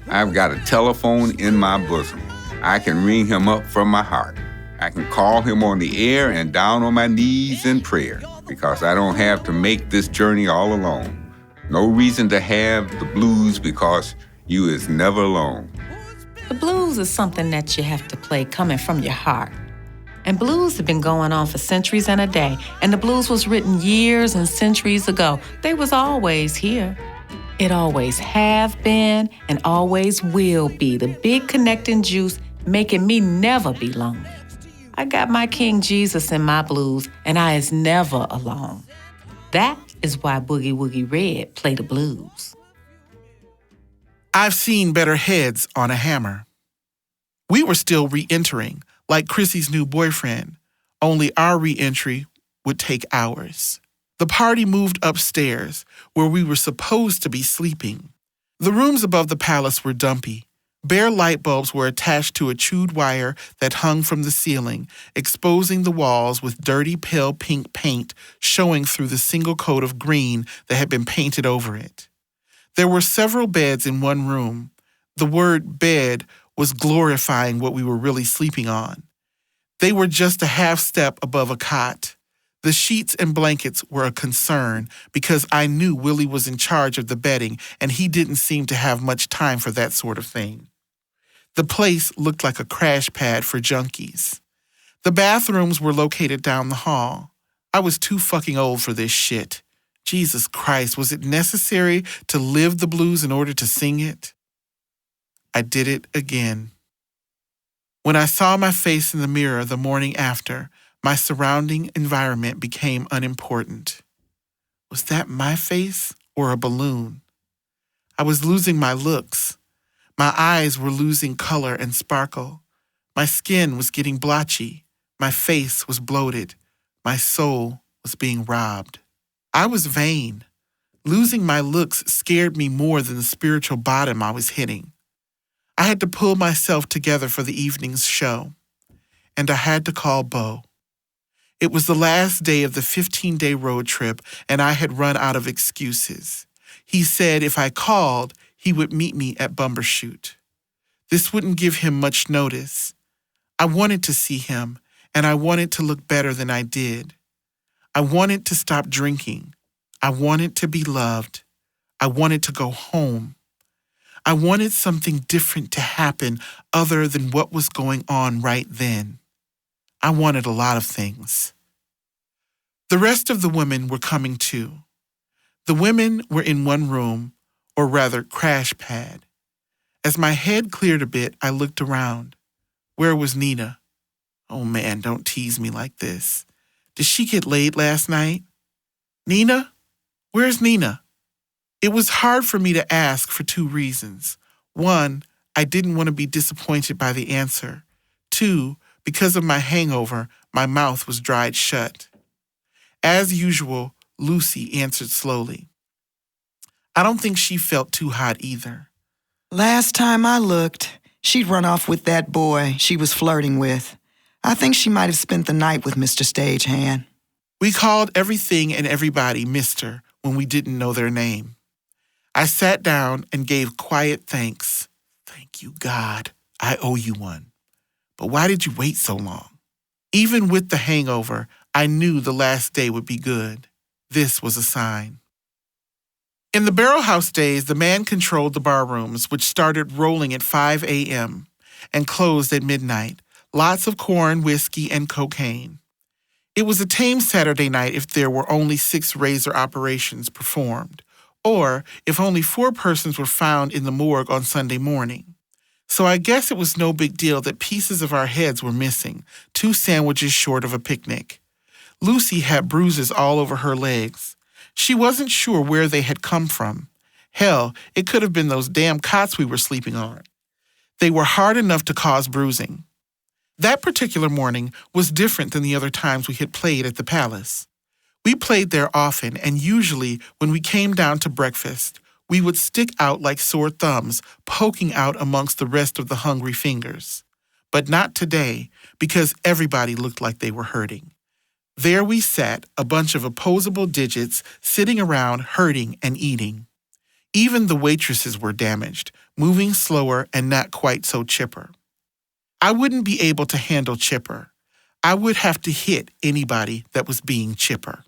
I've got a telephone in my bosom. I can ring him up from my heart. I can call him on the air and down on my knees in prayer because I don't have to make this journey all alone. No reason to have the blues because you is never alone. The blues is something that you have to play coming from your heart. And blues have been going on for centuries and a day. And the blues was written years and centuries ago. They was always here. It always have been and always will be the big connecting juice making me never be lonely. I got my King Jesus in my blues and I is never alone. That is why Boogie Woogie Red play the blues. I've seen better heads on a hammer. We were still re-entering, like Chrissy's new boyfriend, only our re-entry would take hours. The party moved upstairs, where we were supposed to be sleeping. The rooms above the palace were dumpy. Bare light bulbs were attached to a chewed wire that hung from the ceiling, exposing the walls with dirty pale pink paint showing through the single coat of green that had been painted over it. There were several beds in one room. The word bed was glorifying what we were really sleeping on. They were just a half step above a cot. The sheets and blankets were a concern because I knew Willie was in charge of the bedding and he didn't seem to have much time for that sort of thing. The place looked like a crash pad for junkies. The bathrooms were located down the hall. I was too fucking old for this shit. Jesus Christ, was it necessary to live the blues in order to sing it? I did it again. When I saw my face in the mirror the morning after, my surrounding environment became unimportant. Was that my face or a balloon? I was losing my looks. My eyes were losing color and sparkle. My skin was getting blotchy. My face was bloated. My soul was being robbed. I was vain. Losing my looks scared me more than the spiritual bottom I was hitting. I had to pull myself together for the evening's show, and I had to call Bo. It was the last day of the 15-day road trip, and I had run out of excuses. He said if I called, he would meet me at Bumbershoot. This wouldn't give him much notice. I wanted to see him, and I wanted to look better than I did. I wanted to stop drinking. I wanted to be loved. I wanted to go home. I wanted something different to happen other than what was going on right then. I wanted a lot of things. The rest of the women were coming too. The women were in one room, or rather crash pad. As my head cleared a bit, I looked around. Where was Nena? Oh man, don't tease me like this. Did she get laid last night? Nena? Where's Nena? It was hard for me to ask for two reasons. One, I didn't want to be disappointed by the answer. Two, because of my hangover, my mouth was dried shut. As usual, Lucy answered slowly. I don't think she felt too hot either. Last time I looked, she'd run off with that boy she was flirting with. I think she might have spent the night with Mr. Stagehand. We called everything and everybody Mr. when we didn't know their name. I sat down and gave quiet thanks. Thank you, God. I owe you one. But why did you wait so long? Even with the hangover, I knew the last day would be good. This was a sign. In the Barrel House days, the man controlled the bar rooms, which started rolling at 5 a.m. and closed at midnight. Lots of corn, whiskey, and cocaine. It was a tame Saturday night if there were only 6 razor operations performed, or if only 4 persons were found in the morgue on Sunday morning. So I guess it was no big deal that pieces of our heads were missing, 2 sandwiches short of a picnic. Lucy had bruises all over her legs. She wasn't sure where they had come from. Hell, it could have been those damn cots we were sleeping on. They were hard enough to cause bruising. That particular morning was different than the other times we had played at the palace. We played there often, and usually when we came down to breakfast, We would stick out like sore thumbs, poking out amongst the rest of the hungry fingers. But not today, because everybody looked like they were hurting. There we sat, a bunch of opposable digits, sitting around hurting and eating. Even the waitresses were damaged, moving slower and not quite so chipper. I wouldn't be able to handle chipper. I would have to hit anybody that was being chipper.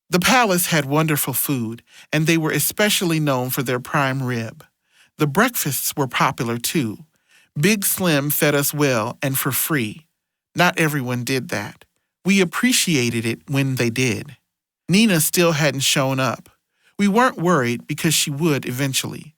The palace had wonderful food, and they were especially known for their prime rib. The breakfasts were popular too. Big Slim fed us well and for free. Not everyone did that. We appreciated it when they did. Nena still hadn't shown up. We weren't worried because she would eventually.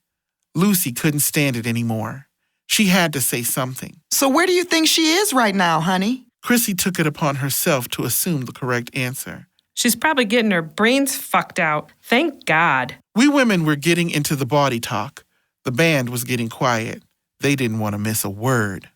Lucy couldn't stand it anymore. She had to say something. So where do you think she is right now, honey? Chrissy took it upon herself to assume the correct answer. She's probably getting her brains fucked out. Thank God. We women were getting into the bawdy talk. The band was getting quiet. They didn't want to miss a word.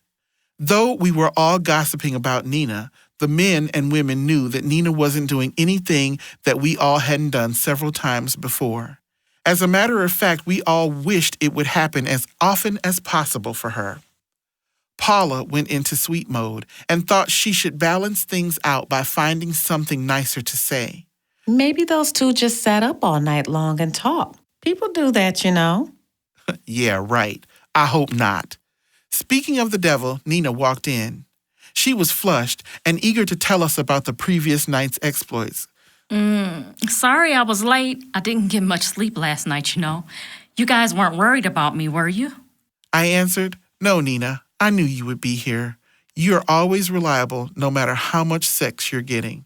Though we were all gossiping about Nena, the men and women knew that Nena wasn't doing anything that we all hadn't done several times before. As a matter of fact, we all wished it would happen as often as possible for her. Paula went into sweet mode and thought she should balance things out by finding something nicer to say. Maybe those two just sat up all night long and talked. People do that, you know. Yeah, right. I hope not. Speaking of the devil, Nena walked in. She was flushed and eager to tell us about the previous night's exploits. Sorry I was late. I didn't get much sleep last night, you know. You guys weren't worried about me, were you? I answered, "No, Nena, I knew you would be here. You're always reliable, no matter how much sex you're getting."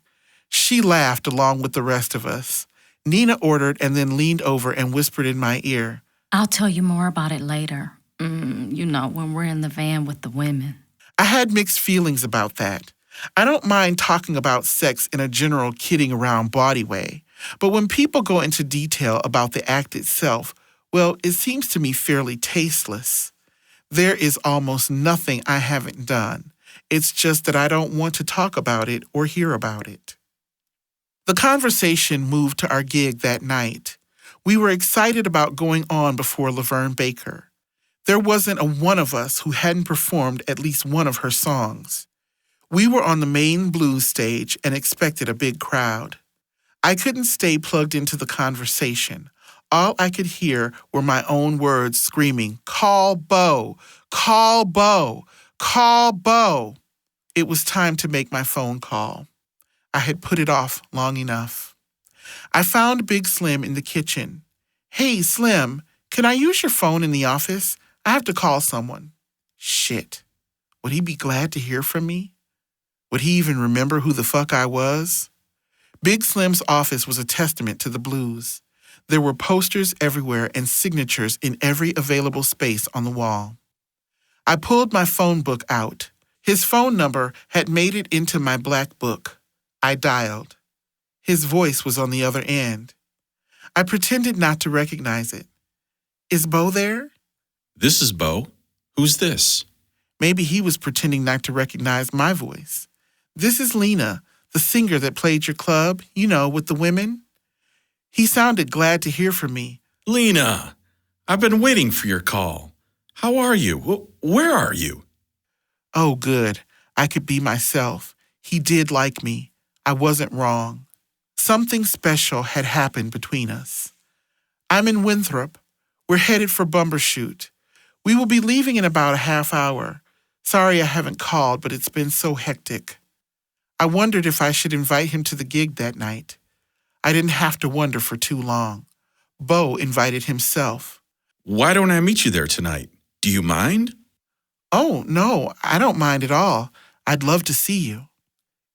She laughed along with the rest of us. Nena ordered and then leaned over and whispered in my ear, I'll tell you more about it later. You know, when we're in the van with the women. I had mixed feelings about that. I don't mind talking about sex in a general kidding around bawdy way, but when people go into detail about the act itself, well, it seems to me fairly tasteless. There is almost nothing I haven't done. It's just that I don't want to talk about it or hear about it. The conversation moved to our gig that night. We were excited about going on before Laverne Baker. There wasn't a one of us who hadn't performed at least one of her songs. We were on the main blues stage and expected a big crowd. I couldn't stay plugged into the conversation. All I could hear were my own words screaming, "Call Bo! Call Bo! Call Bo!" It was time to make my phone call. I had put it off long enough. I found Big Slim in the kitchen. "Hey, Slim, can I use your phone in the office? I have to call someone." Shit. Would he be glad to hear from me? Would he even remember who the fuck I was? Big Slim's office was a testament to the blues. There were posters everywhere and signatures in every available space on the wall. I pulled my phone book out. His phone number had made it into my black book. I dialed. His voice was on the other end. I pretended not to recognize it. "Is Bo there?" This is Bo. Who's this? Maybe he was pretending not to recognize my voice. "This is Lena, the singer that played your club, you know, with the women." He sounded glad to hear from me. Lena, I've been waiting for your call. How are you? Where are you? Oh, good. I could be myself. He did like me. I wasn't wrong. Something special had happened between us. "I'm in Winthrop. We're headed for Bumbershoot. We will be leaving in about a half hour. Sorry I haven't called, but it's been so hectic." I wondered if I should invite him to the gig that night. I didn't have to wonder for too long. Bo invited himself. Why don't I meet you there tonight? Do you mind? "Oh, no, I don't mind at all. I'd love to see you."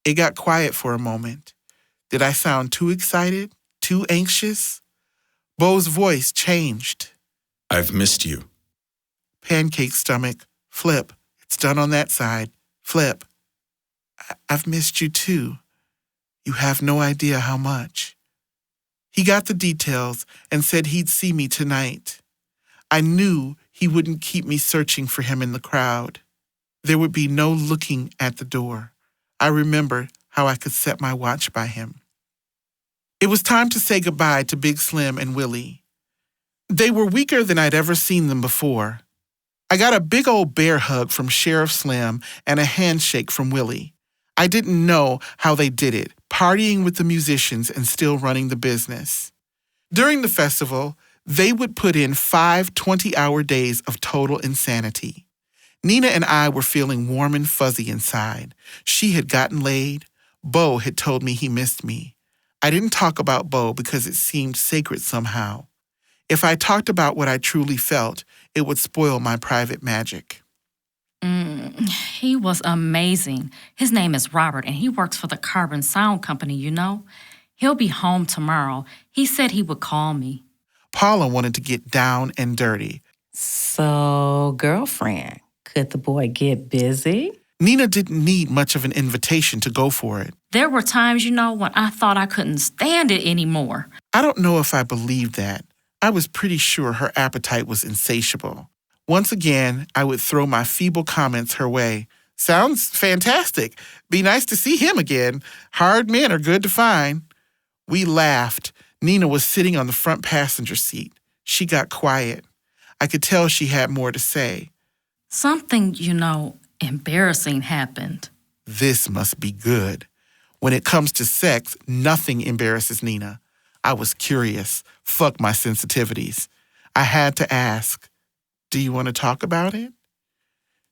It got quiet for a moment. Did I sound too excited? Too anxious? Bo's voice changed. I've missed you. Pancake stomach. Flip. It's done on that side. Flip. I've missed you too. You have no idea how much. He got the details and said he'd see me tonight. I knew he wouldn't keep me searching for him in the crowd. There would be no looking at the door. I remembered how I could set my watch by him. It was time to say goodbye to Big Slim and Willie. They were weaker than I'd ever seen them before. I got a big old bear hug from Sheriff Slim and a handshake from Willie. I didn't know how they did it, partying with the musicians and still running the business. During the festival, they would put in 5 20-hour days of total insanity. Nena and I were feeling warm and fuzzy inside. She had gotten laid. Bo had told me he missed me. I didn't talk about Bo because it seemed sacred somehow. If I talked about what I truly felt, it would spoil my private magic. He was amazing. His name is Robert, and he works for the Carbon Sound Company, you know. He'll be home tomorrow. He said he would call me. Paula wanted to get down and dirty. So, girlfriend, could the boy get busy? Nena didn't need much of an invitation to go for it. There were times, you know, when I thought I couldn't stand it anymore. I don't know if I believed that. I was pretty sure her appetite was insatiable. Once again, I would throw my feeble comments her way. Sounds fantastic. Be nice to see him again. Hard men are good to find. We laughed. Nena was sitting on the front passenger seat. She got quiet. I could tell she had more to say. Something, you know, embarrassing happened. This must be good. When it comes to sex, nothing embarrasses Nena. I was curious. Fuck my sensitivities. I had to ask, do you want to talk about it?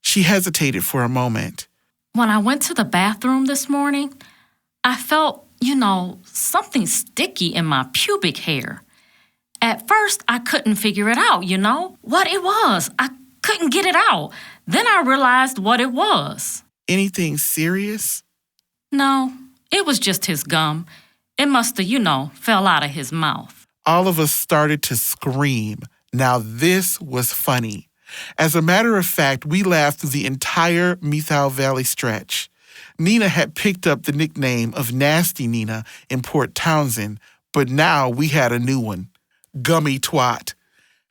She hesitated for a moment. When I went to the bathroom this morning, I felt, you know, something sticky in my pubic hair. At first, I couldn't figure it out, you know, what it was. I couldn't get it out. Then I realized what it was. Anything serious? No, it was just his gum. It must have, you know, fell out of his mouth. All of us started to scream. Now this was funny. As a matter of fact, we laughed through the entire Mythal Valley stretch. Nena had picked up the nickname of Nasty Nena in Port Townsend, but now we had a new one, Gummy Twat.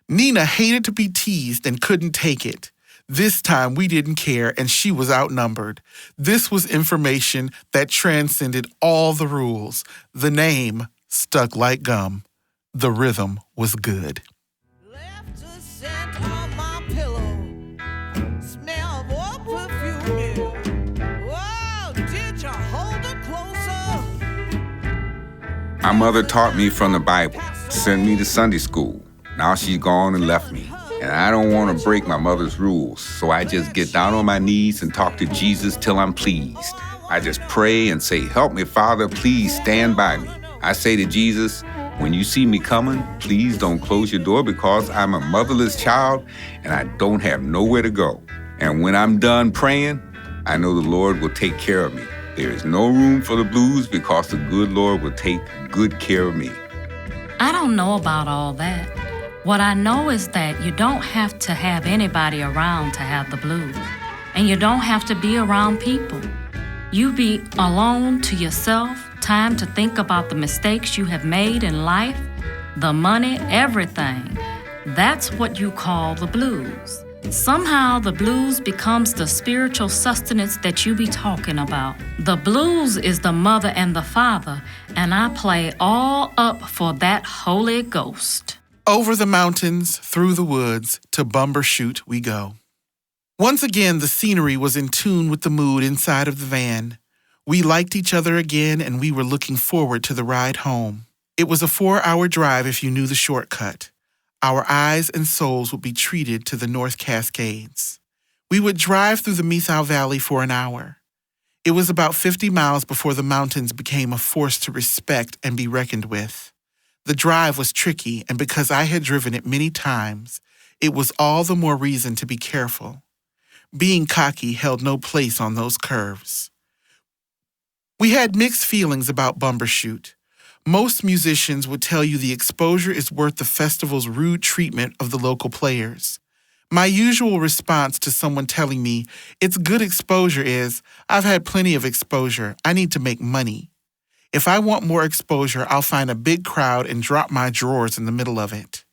Nena hated to be teased and couldn't take it. This time we didn't care and she was outnumbered. This was information that transcended all the rules. The name stuck like gum. The rhythm was good. Left a scent on my pillow. Smell of what perfume is. Whoa, did you hold it closer? My mother taught me from the Bible, sent me to Sunday school. Now she's gone and left me. And I don't want to break my mother's rules, so I just get down on my knees and talk to Jesus till I'm pleased. I just pray and say, help me, Father, please stand by me. I say to Jesus, when you see me coming, please don't close your door because I'm a motherless child and I don't have nowhere to go. And when I'm done praying, I know the Lord will take care of me. There is no room for the blues because the good Lord will take good care of me. I don't know about all that. What I know is that you don't have to have anybody around to have the blues. And you don't have to be around people. You be alone to yourself, time to think about the mistakes you have made in life, the money, everything. That's what you call the blues. Somehow the blues becomes the spiritual sustenance that you be talking about. The blues is the mother and the father, and I play all up for that Holy Ghost. Over the mountains, through the woods, to Bumbershoot we go. Once again, the scenery was in tune with the mood inside of the van. We liked each other again, and we were looking forward to the ride home. It was a 4-hour drive if you knew the shortcut. Our eyes and souls would be treated to the North Cascades. We would drive through the Mythal Valley for an hour. It was about 50 miles before the mountains became a force to respect and be reckoned with. The drive was tricky, and because I had driven it many times, it was all the more reason to be careful. Being cocky held no place on those curves. We had mixed feelings about Bumbershoot. Most musicians would tell you the exposure is worth the festival's rude treatment of the local players. My usual response to someone telling me it's good exposure is, I've had plenty of exposure. I need to make money. If I want more exposure, I'll find a big crowd and drop my drawers in the middle of it.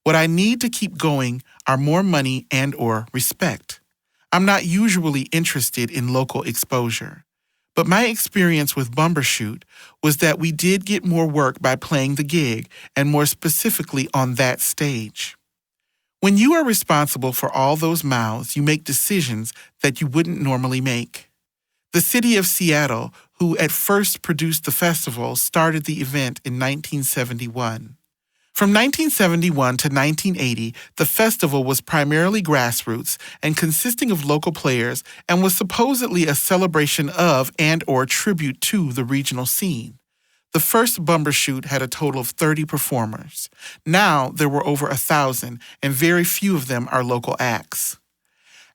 What I need to keep going are more money and/or respect. I'm not usually interested in local exposure. But my experience with Bumbershoot was that we did get more work by playing the gig, and more specifically on that stage. When you are responsible for all those mouths, you make decisions that you wouldn't normally make. The city of Seattle, who at first produced the festival, started the event in 1971. From 1971 to 1980, the festival was primarily grassroots and consisting of local players and was supposedly a celebration of and/or tribute to the regional scene. The first Bumbershoot had a total of 30 performers. Now there were over 1,000, and very few of them are local acts.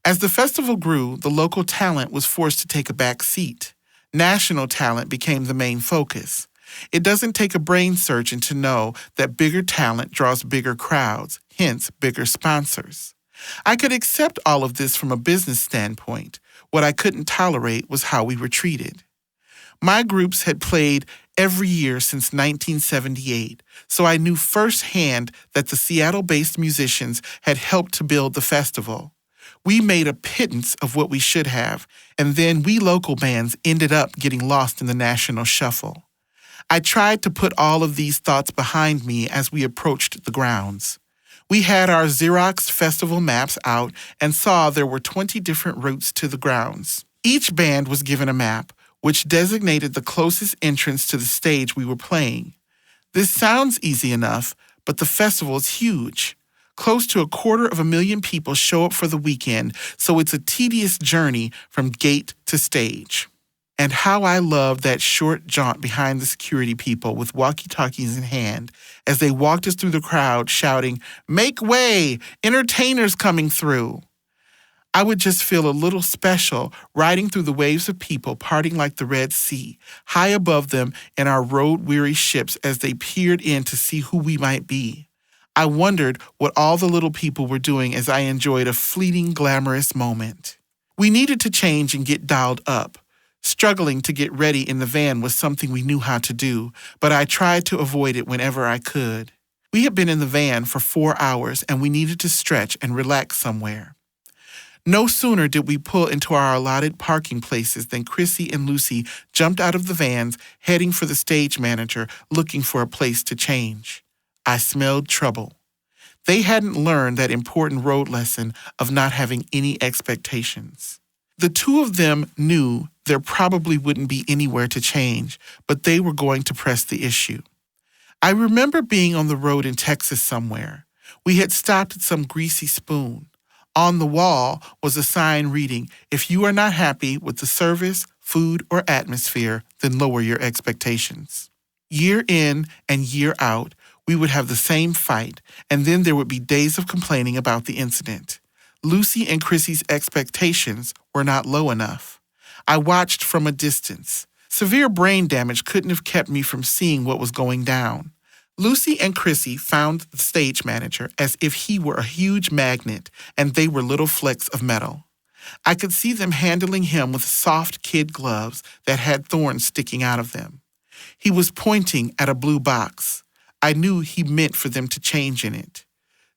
As the festival grew, the local talent was forced to take a back seat. National talent became the main focus. It doesn't take a brain surgeon to know that bigger talent draws bigger crowds, hence bigger sponsors. I could accept all of this from a business standpoint. What I couldn't tolerate was how we were treated. My groups had played every year since 1978, so I knew firsthand that the Seattle-based musicians had helped to build the festival. We made a pittance of what we should have, and then we local bands ended up getting lost in the national shuffle. I tried to put all of these thoughts behind me as we approached the grounds. We had our Xerox festival maps out and saw there were 20 different routes to the grounds. Each band was given a map, which designated the closest entrance to the stage we were playing. This sounds easy enough, but the festival is huge. Close to 250,000 people show up for the weekend, so it's a tedious journey from gate to stage. And how I loved that short jaunt behind the security people with walkie-talkies in hand as they walked us through the crowd shouting, "Make way! Entertainers coming through!" I would just feel a little special riding through the waves of people parting like the Red Sea, high above them in our road-weary ships as they peered in to see who we might be. I wondered what all the little people were doing as I enjoyed a fleeting, glamorous moment. We needed to change and get dialed up. Struggling to get ready in the van was something we knew how to do, but I tried to avoid it whenever I could. We had been in the van for 4 hours and we needed to stretch and relax somewhere. No sooner did we pull into our allotted parking places than Chrissy and Lucy jumped out of the vans, heading for the stage manager, looking for a place to change. I smelled trouble. They hadn't learned that important road lesson of not having any expectations. The two of them knew there probably wouldn't be anywhere to change, but they were going to press the issue. I remember being on the road in Texas somewhere. We had stopped at some greasy spoon. On the wall was a sign reading, "If you are not happy with the service, food, or atmosphere, then lower your expectations." Year in and year out, we would have the same fight, and then there would be days of complaining about the incident. Lucy and Chrissy's expectations were not low enough. I watched from a distance. Severe brain damage couldn't have kept me from seeing what was going down. Lucy and Chrissy found the stage manager as if he were a huge magnet and they were little flecks of metal. I could see them handling him with soft kid gloves that had thorns sticking out of them. He was pointing at a blue box. I knew he meant for them to change in it.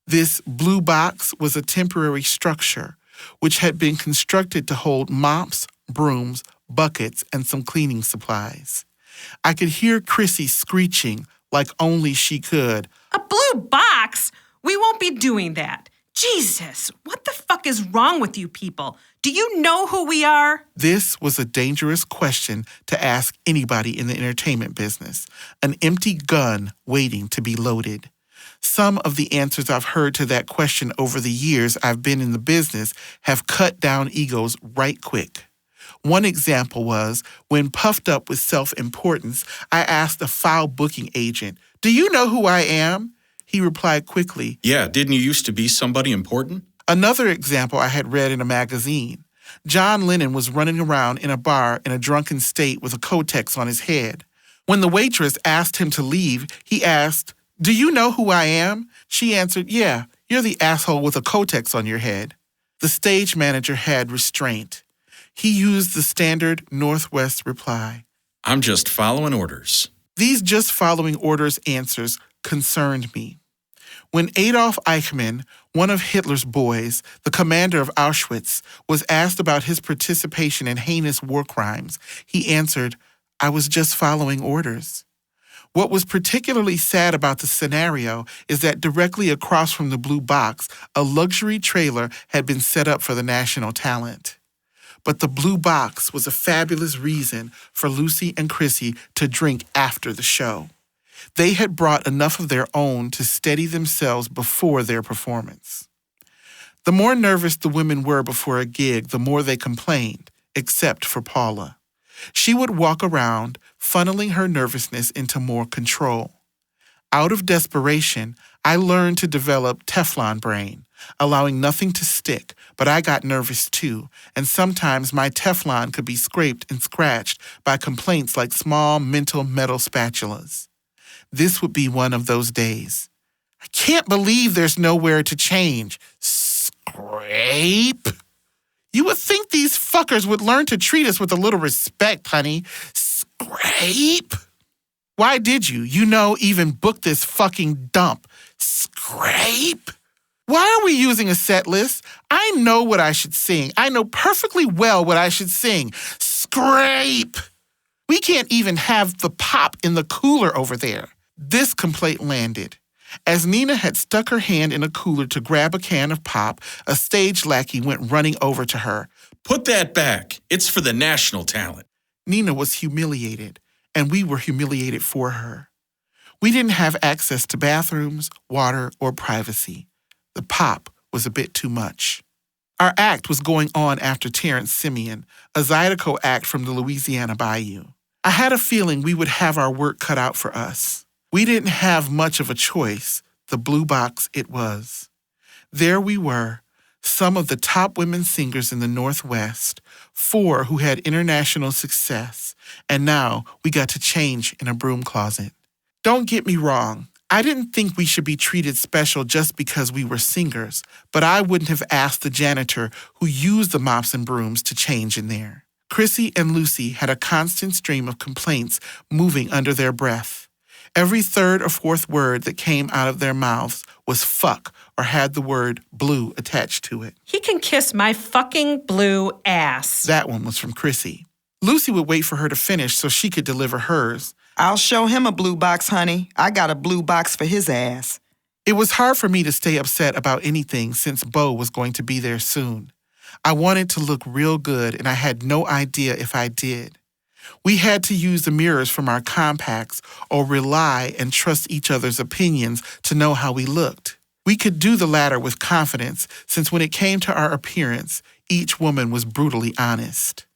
This blue box was a temporary structure, which had been constructed to hold mops, brooms, buckets, and some cleaning supplies. I could hear Chrissy screeching like only she could. A blue box? We won't be doing that. Jesus, what the fuck is wrong with you people? Do you know who we are? This was a dangerous question to ask anybody in the entertainment business. An empty gun waiting to be loaded. Some of the answers I've heard to that question over the years I've been in the business have cut down egos right quick. One example was, when puffed up with self-importance, I asked a file booking agent, "Do you know who I am?" He replied quickly, Yeah, didn't you used to be somebody important? Another example I had read in a magazine. John Lennon was running around in a bar in a drunken state with a Kotex on his head. When the waitress asked him to leave, he asked, "Do you know who I am?" She answered, "Yeah, you're the asshole with a Kotex on your head." The stage manager had restraint. He used the standard Northwest reply. I'm just following orders. These just following orders answers concerned me. When Adolf Eichmann, one of Hitler's boys, the commander of Auschwitz, was asked about his participation in heinous war crimes, he answered, "I was just following orders." What was particularly sad about the scenario is that directly across from the blue box, a luxury trailer had been set up for the national talent. But the blue box was a fabulous reason for Lucy and Chrissy to drink after the show. They had brought enough of their own to steady themselves before their performance. The more nervous the women were before a gig, the more they complained, except for Paula. She would walk around, funneling her nervousness into more control. Out of desperation, I learned to develop Teflon brain, allowing nothing to stick, but I got nervous too, and sometimes my Teflon could be scraped and scratched by complaints like small mental metal spatulas. This would be one of those days. I can't believe there's nowhere to change. Scrape? You would think these fuckers would learn to treat us with a little respect, honey. Scrape? Why did you, even book this fucking dump? Scrape? Why are we using a set list? I know what I should sing. I know perfectly well what I should sing. Scrape! We can't even have the pop in the cooler over there. This complaint landed. As Nena had stuck her hand in a cooler to grab a can of pop, a stage lackey went running over to her. Put that back. It's for the national talent. Nena was humiliated, and we were humiliated for her. We didn't have access to bathrooms, water, or privacy. The pop was a bit too much. Our act was going on after Terrence Simeon, a Zydeco act from the Louisiana Bayou. I had a feeling we would have our work cut out for us. We didn't have much of a choice. The blue box it was. There we were, some of the top women singers in the Northwest, 4 who had international success, and now we got to change in a broom closet. Don't get me wrong. I didn't think we should be treated special just because we were singers, but I wouldn't have asked the janitor who used the mops and brooms to change in there. Chrissy and Lucy had a constant stream of complaints moving under their breath. Every third or fourth word that came out of their mouths was fuck or had the word blue attached to it. He can kiss my fucking blue ass. That one was from Chrissy. Lucy would wait for her to finish so she could deliver hers. I'll show him a blue box, honey. I got a blue box for his ass. It was hard for me to stay upset about anything since Bo was going to be there soon. I wanted to look real good, and I had no idea if I did. We had to use the mirrors from our compacts or rely and trust each other's opinions to know how we looked. We could do the latter with confidence, since when it came to our appearance, each woman was brutally honest.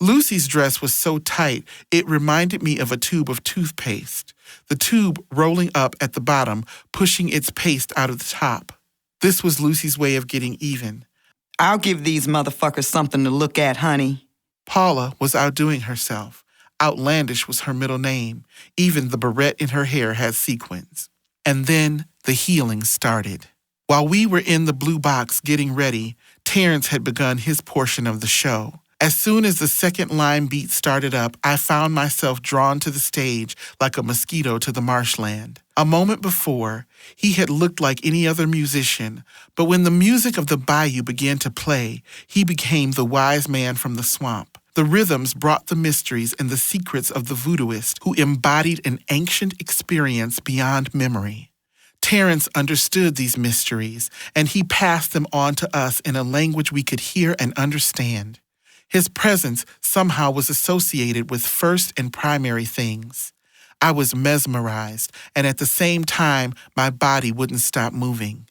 Lucy's dress was so tight, it reminded me of a tube of toothpaste, the tube rolling up at the bottom, pushing its paste out of the top. This was Lucy's way of getting even. I'll give these motherfuckers something to look at, honey. Paula was outdoing herself. Outlandish was her middle name. Even the barrette in her hair had sequins. And then the healing started. While we were in the blue box getting ready, Terrence had begun his portion of the show. As soon as the second line beat started up, I found myself drawn to the stage like a mosquito to the marshland. A moment before, he had looked like any other musician, but when the music of the bayou began to play, he became the wise man from the swamp. The rhythms brought the mysteries and the secrets of the voodooist who embodied an ancient experience beyond memory. Terrence understood these mysteries, and he passed them on to us in a language we could hear and understand. His presence somehow was associated with first and primary things. I was mesmerized, and at the same time, my body wouldn't stop moving.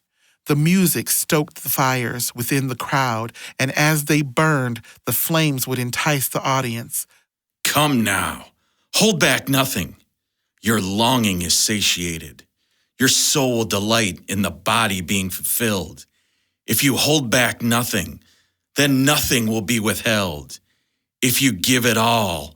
The music stoked the fires within the crowd, and as they burned, the flames would entice the audience. Come now. Hold back nothing. Your longing is satiated. Your soul will delight in the body being fulfilled. If you hold back nothing, then nothing will be withheld. If you give it all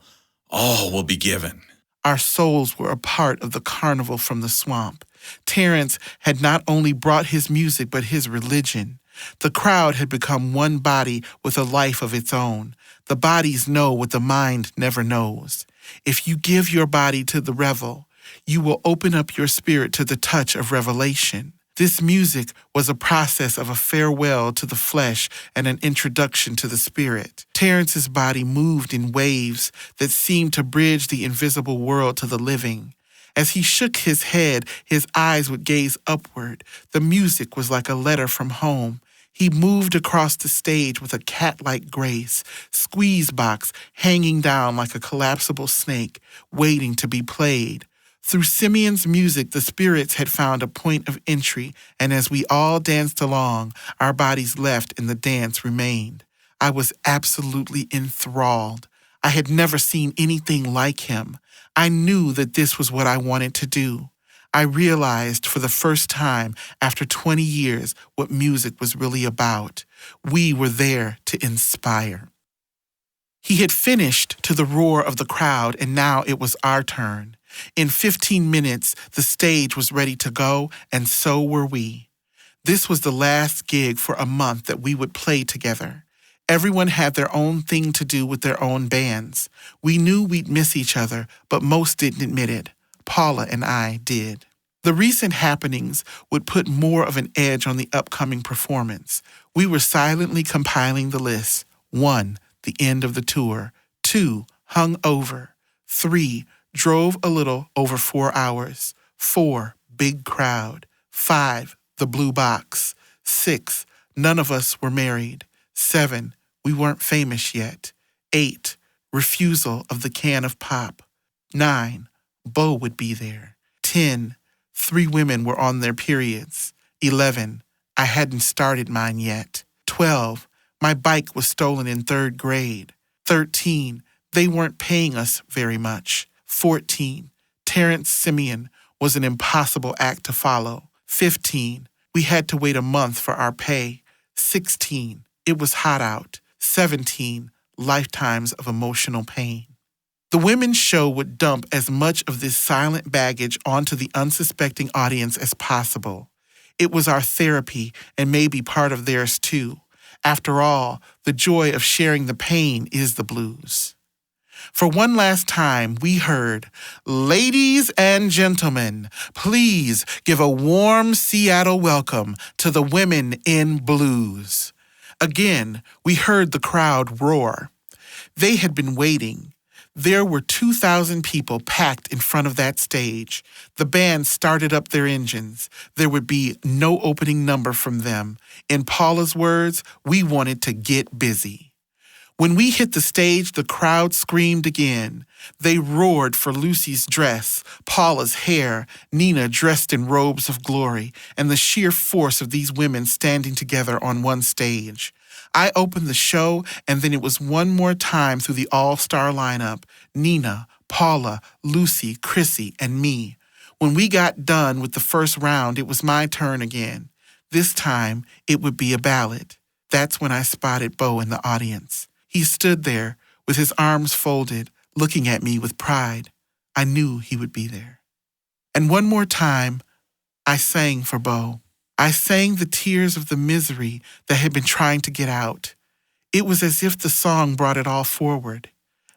will be given. Our souls were a part of the carnival from the swamp. Terrence had not only brought his music, but his religion. The crowd had become one body with a life of its own. The bodies know what the mind never knows. If you give your body to the revel, you will open up your spirit to the touch of revelation. This music was a process of a farewell to the flesh and an introduction to the spirit. Terrence's body moved in waves that seemed to bridge the invisible world to the living. As he shook his head, his eyes would gaze upward. The music was like a letter from home. He moved across the stage with a cat-like grace, squeeze box hanging down like a collapsible snake, waiting to be played. Through Simeon's music, the spirits had found a point of entry, and as we all danced along, our bodies left and the dance remained. I was absolutely enthralled. I had never seen anything like him. I knew that this was what I wanted to do. I realized for the first time after 20 years what music was really about. We were there to inspire. He had finished to the roar of the crowd, and now it was our turn. In 15 minutes, the stage was ready to go, and so were we. This was the last gig for a month that we would play together. Everyone had their own thing to do with their own bands. We knew we'd miss each other, but most didn't admit it. Paula and I did. The recent happenings would put more of an edge on the upcoming performance. We were silently compiling the list. 1, the end of the tour. 2, hung over. 3, drove a little over 4 hours. 4, big crowd. 5, the blue box. 6, none of us were married. 7, we weren't famous yet. 8, refusal of the can of pop. 9, Bo would be there. 10, 3 women were on their periods. 11, I hadn't started mine yet. 12, my bike was stolen in 3rd grade. 13, they weren't paying us very much. 14, Terrence Simeon was an impossible act to follow. 15, we had to wait a month for our pay. 16, it was hot out. 17, lifetimes of emotional pain. The women's show would dump as much of this silent baggage onto the unsuspecting audience as possible. It was our therapy and maybe part of theirs too. After all, the joy of sharing the pain is the blues. For one last time, we heard, "Ladies and gentlemen, please give a warm Seattle welcome to the women in blues." Again, we heard the crowd roar. They had been waiting. There were 2,000 people packed in front of that stage. The band started up their engines. There would be no opening number from them. In Paula's words, we wanted to get busy. When we hit the stage, the crowd screamed again. They roared for Lucy's dress, Paula's hair, Nena dressed in robes of glory, and the sheer force of these women standing together on one stage. I opened the show, and then it was one more time through the all-star lineup: Nena, Paula, Lucy, Chrissy, and me. When we got done with the first round, it was my turn again. This time, it would be a ballad. That's when I spotted Bo in the audience. He stood there with his arms folded, looking at me with pride. I knew he would be there. And one more time, I sang for Bo. I sang the tears of the misery that had been trying to get out. It was as if the song brought it all forward.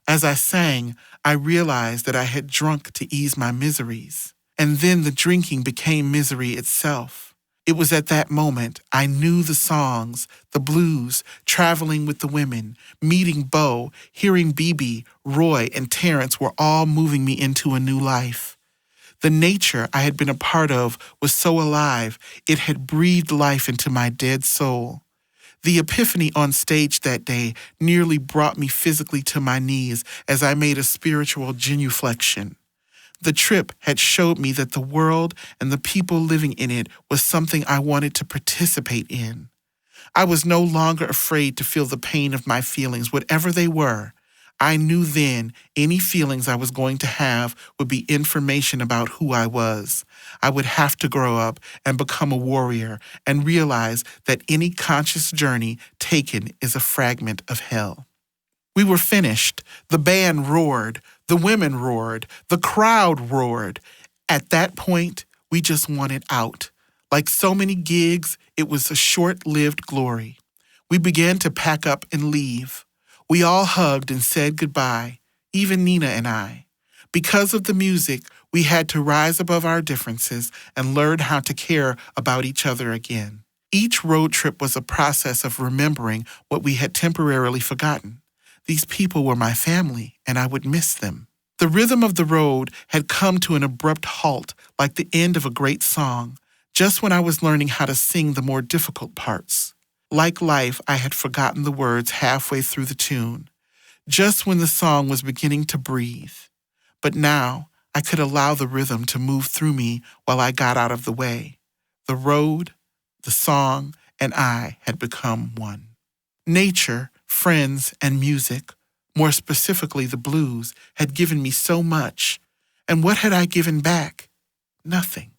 As I sang, I realized that I had drunk to ease my miseries. And then the drinking became misery itself. It was at that moment I knew the songs, the blues, traveling with the women, meeting Bo, hearing BB, Roy, and Terrence were all moving me into a new life. The nature I had been a part of was so alive, it had breathed life into my dead soul. The epiphany on stage that day nearly brought me physically to my knees as I made a spiritual genuflection. The trip had showed me that the world and the people living in it was something I wanted to participate in. I was no longer afraid to feel the pain of my feelings, whatever they were. I knew then any feelings I was going to have would be information about who I was. I would have to grow up and become a warrior and realize that any conscious journey taken is a fragment of hell. We were finished. The band roared. The women roared. The crowd roared. At that point, we just wanted out. Like so many gigs, it was a short-lived glory. We began to pack up and leave. We all hugged and said goodbye, even Nena and I. Because of the music, we had to rise above our differences and learn how to care about each other again. Each road trip was a process of remembering what we had temporarily forgotten. These people were my family, and I would miss them. The rhythm of the road had come to an abrupt halt, like the end of a great song, just when I was learning how to sing the more difficult parts. Like life, I had forgotten the words halfway through the tune, just when the song was beginning to breathe. But now, I could allow the rhythm to move through me while I got out of the way. The road, the song, and I had become one. Nature, friends, and music, more specifically the blues, had given me so much. And what had I given back? Nothing.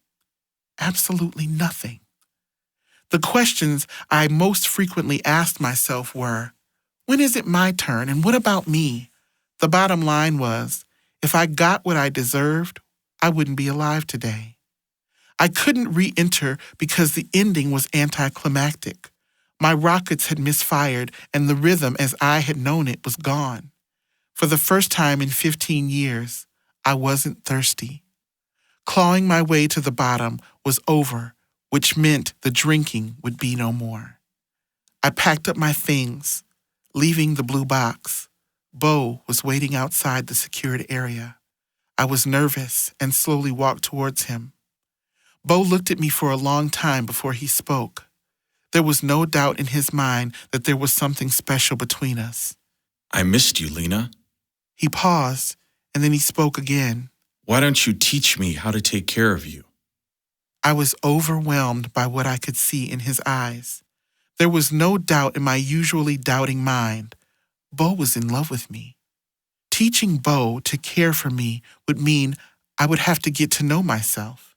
Absolutely nothing. The questions I most frequently asked myself were, when is it my turn, and what about me? The bottom line was, if I got what I deserved, I wouldn't be alive today. I couldn't re-enter because the ending was anticlimactic. My rockets had misfired, and the rhythm as I had known it was gone. For the first time in 15 years, I wasn't thirsty. Clawing my way to the bottom was over, which meant the drinking would be no more. I packed up my things, leaving the blue box. Bo was waiting outside the secured area. I was nervous and slowly walked towards him. Bo looked at me for a long time before he spoke. There was no doubt in his mind that there was something special between us. I missed you, Lena. He paused, and then he spoke again. Why don't you teach me how to take care of you? I was overwhelmed by what I could see in his eyes. There was no doubt in my usually doubting mind. Bo was in love with me. Teaching Bo to care for me would mean I would have to get to know myself.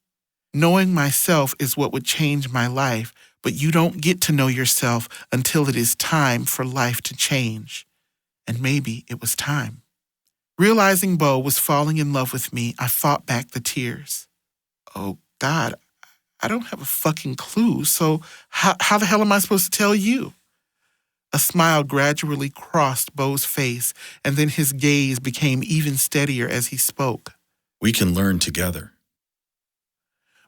Knowing myself is what would change my life, but you don't get to know yourself until it is time for life to change. And maybe it was time. Realizing Bo was falling in love with me, I fought back the tears. Oh, God, I don't have a fucking clue, so how the hell am I supposed to tell you? A smile gradually crossed Bo's face, and then his gaze became even steadier as he spoke. We can learn together.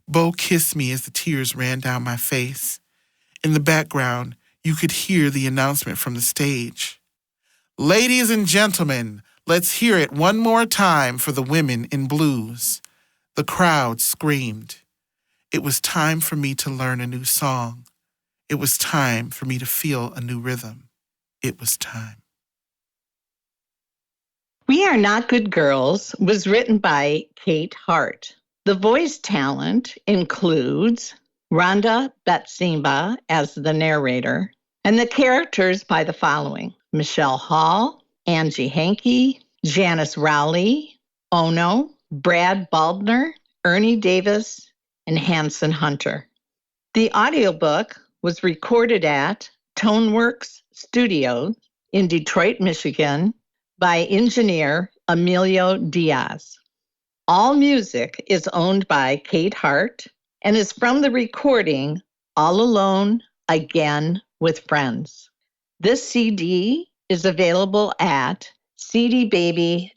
Bo kissed me as the tears ran down my face. In the background, you could hear the announcement from the stage. Ladies and gentlemen, let's hear it one more time for the women in blues. The crowd screamed. It was time for me to learn a new song. It was time for me to feel a new rhythm. It was time. We Are Not Good Girls was written by Kate Hart. The voice talent includes Rhonda Betsimba as the narrator, and the characters by the following: Michelle Hall, Angie Hankey, Janice Rowley, Ono, Brad Baldner, Ernie Davis, and Hanson Hunter. The audiobook was recorded at Toneworks Studios in Detroit, Michigan, by engineer Emilio Diaz. All music is owned by Kate Hart and is from the recording All Alone Again with Friends. This CD is available at cdbaby.com.